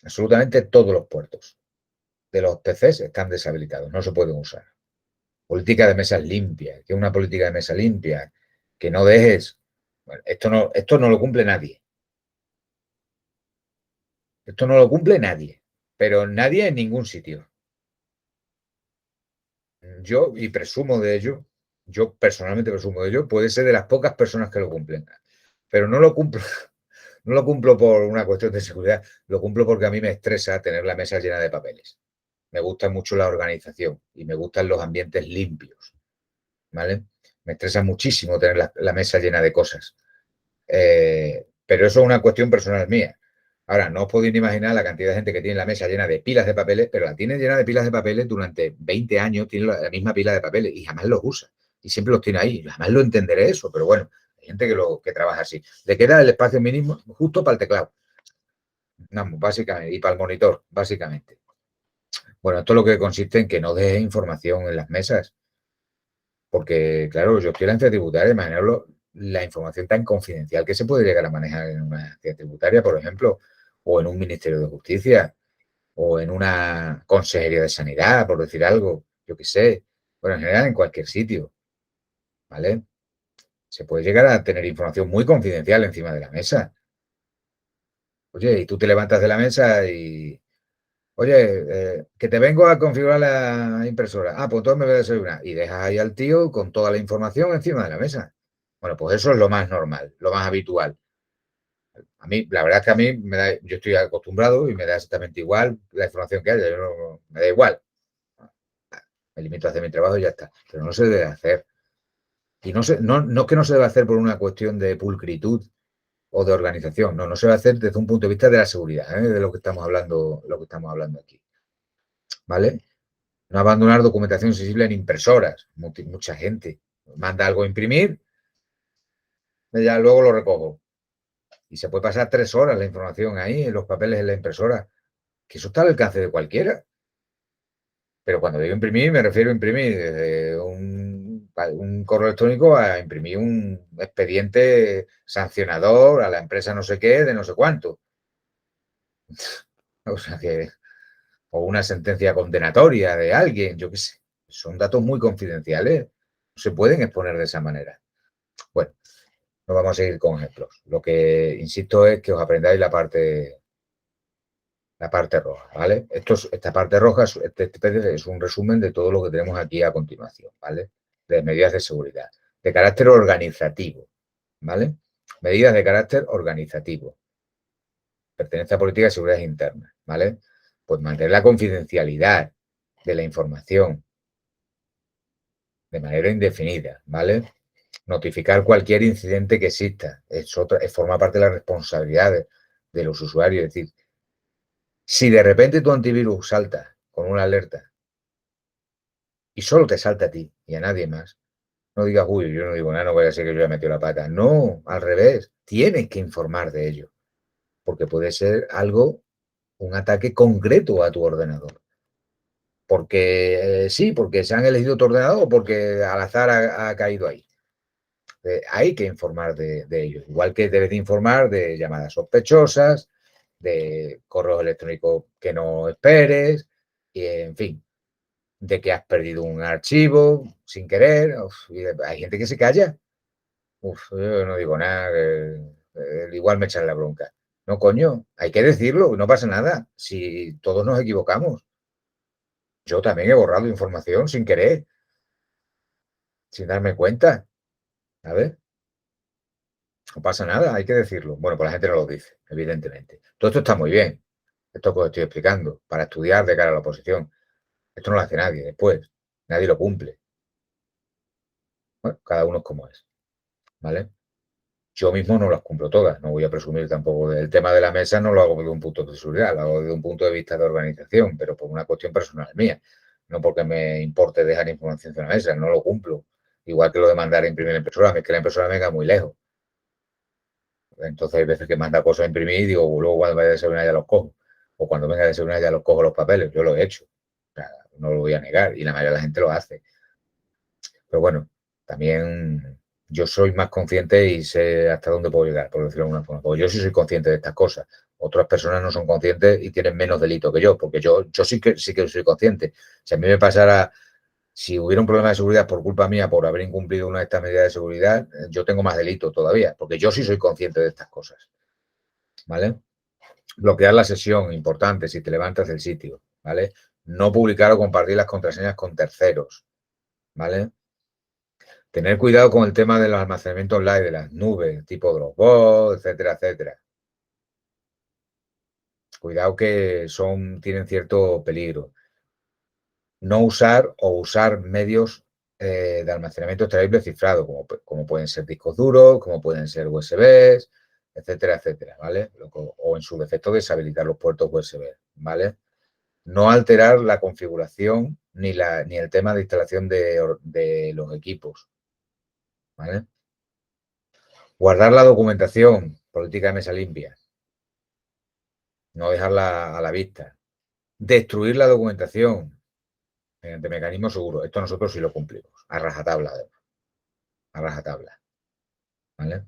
Absolutamente todos los puertos de los PCs están deshabilitados, no se pueden usar. Política de mesas limpias, que es una política de mesa limpia, que no dejes. Bueno, esto no lo cumple nadie. Esto no lo cumple nadie, pero nadie en ningún sitio. Yo, y presumo de ello, yo personalmente presumo de ello, puede ser de las pocas personas que lo cumplen, pero no lo cumplo, no lo cumplo por una cuestión de seguridad, lo cumplo porque a mí me estresa tener la mesa llena de papeles. Me gusta mucho la organización y me gustan los ambientes limpios, ¿vale? Me estresa muchísimo tener la mesa llena de cosas. Pero eso es una cuestión personal mía. Ahora, no os podéis ni imaginar la cantidad de gente que tiene la mesa llena de pilas de papeles, pero la tiene llena de pilas de papeles durante 20 años, tiene la misma pila de papeles y jamás los usa. Y siempre los tiene ahí. Jamás lo entenderé eso, pero bueno, hay gente que trabaja así. Le queda el espacio mínimo justo para el teclado, vamos, básicamente, y para el monitor, básicamente. Bueno, esto es lo que consiste en que no dejes información en las mesas, porque, claro, yo estoy en la agencia tributaria, imaginaros la información tan confidencial que se puede llegar a manejar en una agencia tributaria, por ejemplo, o en un ministerio de justicia, o en una consejería de sanidad, por decir algo, yo qué sé. Bueno, en general en cualquier sitio, ¿vale? Se puede llegar a tener información muy confidencial encima de la mesa. Oye, y tú te levantas de la mesa y, oye, que te vengo a configurar la impresora. Ah, pues entonces me voy a desayunar. Y dejas ahí al tío con toda la información encima de la mesa. Bueno, pues eso es lo más normal, lo más habitual. A mí, la verdad es que a mí yo estoy acostumbrado y me da exactamente igual la información que haya. Me da igual. Me limito a hacer mi trabajo y ya está. Pero no se debe hacer. Y no es que no se debe hacer por una cuestión de pulcritud o de organización. No, no se debe hacer desde un punto de vista de la seguridad, de lo que estamos hablando aquí. ¿Vale? No abandonar documentación sensible en impresoras. Mucha gente manda algo a imprimir, y ya luego lo recojo. Y se puede pasar 3 horas la información ahí, en los papeles en la impresora, que eso está al alcance de cualquiera. Pero cuando digo imprimir, me refiero a imprimir desde un correo electrónico a imprimir un expediente sancionador a la empresa no sé qué, de no sé cuánto. O sea que, o una sentencia condenatoria de alguien, yo qué sé. Son datos muy confidenciales. No se pueden exponer de esa manera. Bueno, no vamos a seguir con ejemplos. Lo que insisto es que os aprendáis la parte roja, ¿vale? Esta parte roja, este PDF es un resumen de todo lo que tenemos aquí a continuación, ¿vale? De medidas de seguridad, de carácter organizativo, ¿vale? Medidas de carácter organizativo. Pertenencia a política de seguridad interna, ¿vale? Pues mantener la confidencialidad de la información de manera indefinida, ¿vale? Notificar cualquier incidente que exista. Forma parte de la responsabilidad de los usuarios. Es decir, si de repente tu antivirus salta con una alerta y solo te salta a ti y a nadie más, no digas, uy, yo no digo nada, no vaya a ser que yo haya metido la pata. No, al revés, tienes que informar de ello, porque puede ser algo, un ataque concreto a tu ordenador. Porque sí, porque se han elegido tu ordenador o porque al azar ha caído ahí. Hay que informar de ello. Igual que debes de informar de llamadas sospechosas, de correos electrónicos que no esperes, y, en fin, de que has perdido un archivo sin querer. Hay gente que se calla. Yo no digo nada, igual me echan la bronca. No, coño, hay que decirlo, no pasa nada. Si todos nos equivocamos. Yo también he borrado información sin querer, sin darme cuenta. ¿Sabes? No pasa nada, hay que decirlo. Bueno, pues la gente no lo dice, evidentemente. Todo esto está muy bien. Esto que os estoy explicando, para estudiar de cara a la oposición. Esto no lo hace nadie después. Nadie lo cumple. Bueno, cada uno es como es. ¿Vale? Yo mismo no las cumplo todas, no voy a presumir tampoco. El tema de la mesa no lo hago desde un punto de seguridad, lo hago desde un punto de vista de organización, pero por una cuestión personal mía, no porque me importe dejar información en la mesa, no lo cumplo. Igual que lo de mandar a imprimir la impresora, es que la impresora me queda muy lejos. Entonces hay veces que manda cosas a imprimir y digo, luego cuando vaya a desayunar ya los cojo. O cuando venga a desayunar ya los cojo los papeles, yo lo he hecho. O sea, no lo voy a negar y la mayoría de la gente lo hace. Pero bueno, también yo soy más consciente y sé hasta dónde puedo llegar, por decirlo de alguna forma. Porque yo sí soy consciente de estas cosas. Otras personas no son conscientes y tienen menos delito que yo, porque yo sí que soy consciente. Si a mí me pasara, si hubiera un problema de seguridad por culpa mía, por haber incumplido una de estas medidas de seguridad, yo tengo más delito todavía, porque yo sí soy consciente de estas cosas. ¿Vale? Bloquear la sesión, importante, si te levantas del sitio, ¿vale? No publicar o compartir las contraseñas con terceros, ¿vale? Tener cuidado con el tema del almacenamiento online, de las nubes, tipo Dropbox, etcétera, etcétera. Cuidado que tienen cierto peligro. No usar o usar medios de almacenamiento extraíble cifrado, como pueden ser discos duros, como pueden ser USBs, etcétera, etcétera, ¿vale? O en su defecto deshabilitar los puertos USB, ¿vale? No alterar la configuración ni el tema de instalación de los equipos, ¿vale? Guardar la documentación, política de mesa limpia, no dejarla a la vista. Destruir la documentación mediante mecanismos seguros. Esto nosotros sí lo cumplimos, a rajatabla, a rajatabla, ¿vale?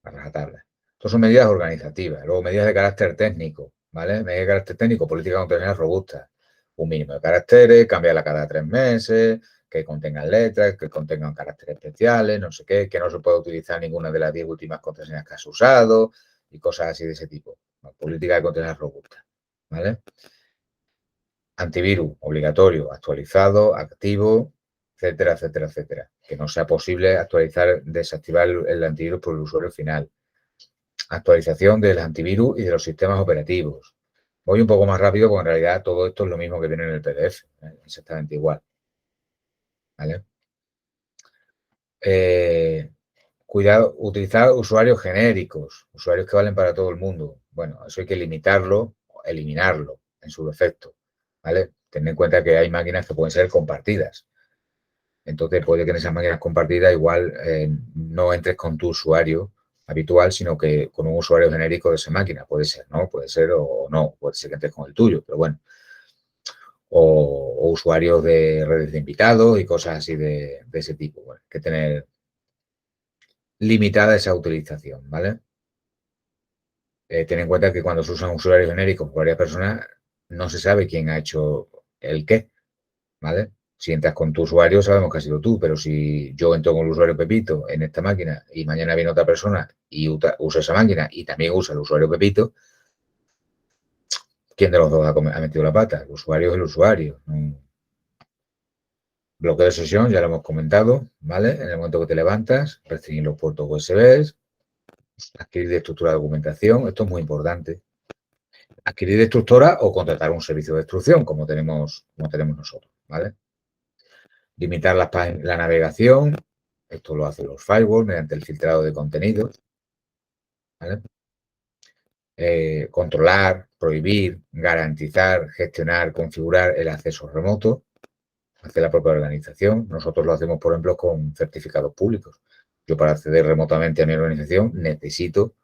A rajatabla. Estas son medidas organizativas. Luego, medidas de carácter técnico, ¿vale? Medidas de carácter técnico, política de contraseñas robusta. Un mínimo de caracteres, cambiarla cada 3 meses, que contengan letras, que contengan caracteres especiales, no sé qué, que no se pueda utilizar ninguna de las 10 últimas contraseñas que has usado y cosas así de ese tipo. Política de contraseñas robusta, ¿vale? Antivirus, obligatorio, actualizado, activo, etcétera, etcétera, etcétera. Que no sea posible actualizar, desactivar el antivirus por el usuario final. Actualización del antivirus y de los sistemas operativos. Voy un poco más rápido porque en realidad todo esto es lo mismo que viene en el PDF, exactamente igual. ¿Vale? Cuidado, utilizar usuarios genéricos, usuarios que valen para todo el mundo. Bueno, eso hay que limitarlo, eliminarlo en su defecto. ¿Vale? Ten en cuenta que hay máquinas que pueden ser compartidas. Entonces puede que en esas máquinas compartidas igual no entres con tu usuario habitual, sino que con un usuario genérico de esa máquina. Puede ser, ¿no? Puede ser o no. Puede ser que entres con el tuyo, pero bueno. O usuarios de redes de invitados y cosas así de ese tipo. Bueno, hay que tener limitada esa utilización, ¿vale? Ten en cuenta que cuando se usan usuarios genéricos por varias personas, no se sabe quién ha hecho el qué, ¿vale? Si entras con tu usuario, sabemos que has sido tú, pero si yo entro con el usuario Pepito en esta máquina y mañana viene otra persona y usa esa máquina y también usa el usuario Pepito, ¿quién de los dos ha metido la pata? El usuario es el usuario. Bloqueo de sesión, ya lo hemos comentado, ¿vale? En el momento que te levantas, restringir los puertos USB, adquirir estructura de documentación, esto es muy importante. Adquirir estructura o contratar un servicio de destrucción, como tenemos nosotros, ¿vale? Limitar la navegación, esto lo hacen los firewalls mediante el filtrado de contenidos, ¿vale? Controlar, prohibir, garantizar, gestionar, configurar el acceso remoto hacia la propia organización. Nosotros lo hacemos, por ejemplo, con certificados públicos. Yo para acceder remotamente a mi organización necesito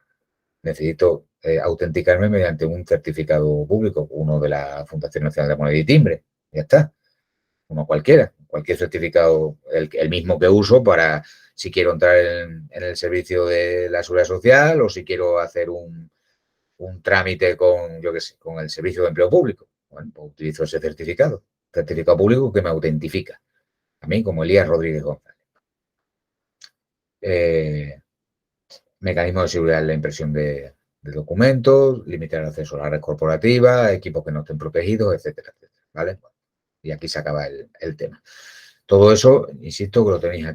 autenticarme mediante un certificado público, uno de la Fundación Nacional de Moneda y Timbre. Ya está. Uno cualquiera, cualquier certificado, el mismo que uso para si quiero entrar en el servicio de la Seguridad Social o si quiero hacer un trámite con, yo qué sé, con el Servicio de Empleo Público. Bueno, pues utilizo ese certificado público que me autentifica. A mí, como Elías Rodríguez González. Mecanismo de seguridad en la impresión de documentos, limitar el acceso a la red corporativa, equipos que no estén protegidos, etcétera, etcétera. ¿Vale? Y aquí se acaba el tema. Todo eso, insisto, que lo tenéis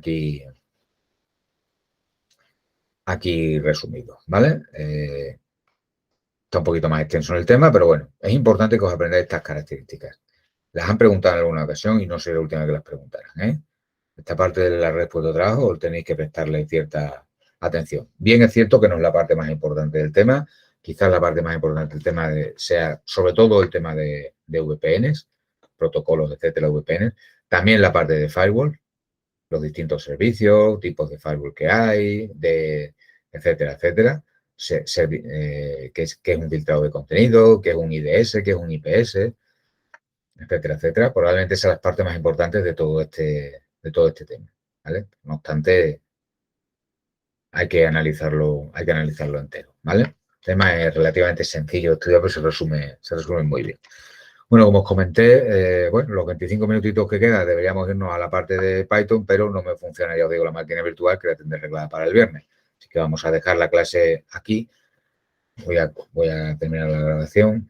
aquí resumido, ¿vale? Está un poquito más extenso en el tema, pero bueno, es importante que os aprendáis estas características. Las han preguntado en alguna ocasión y no soy la última que las preguntarán, ¿eh? Esta parte de la red de trabajo tenéis que prestarle cierta atención. Bien es cierto que no es la parte más importante del tema, quizás la parte más importante del tema sea sobre todo el tema de VPNs, protocolos, etcétera, VPNs, también la parte de firewall, los distintos servicios, tipos de firewall que hay, etcétera, etcétera, qué es un filtrado de contenido, qué es un IDS, qué es un IPS, etcétera, etcétera. Probablemente sean las partes más importantes de todo este tema, ¿vale? No obstante, hay que analizarlo entero, ¿vale? El tema es relativamente sencillo de estudiar, pero se resume muy bien. Bueno, como os comenté, bueno, los 25 minutitos que quedan deberíamos irnos a la parte de Python, pero no me funciona, ya os digo, la máquina virtual que la tendré arreglada para el viernes. Así que vamos a dejar la clase aquí voy a terminar la grabación.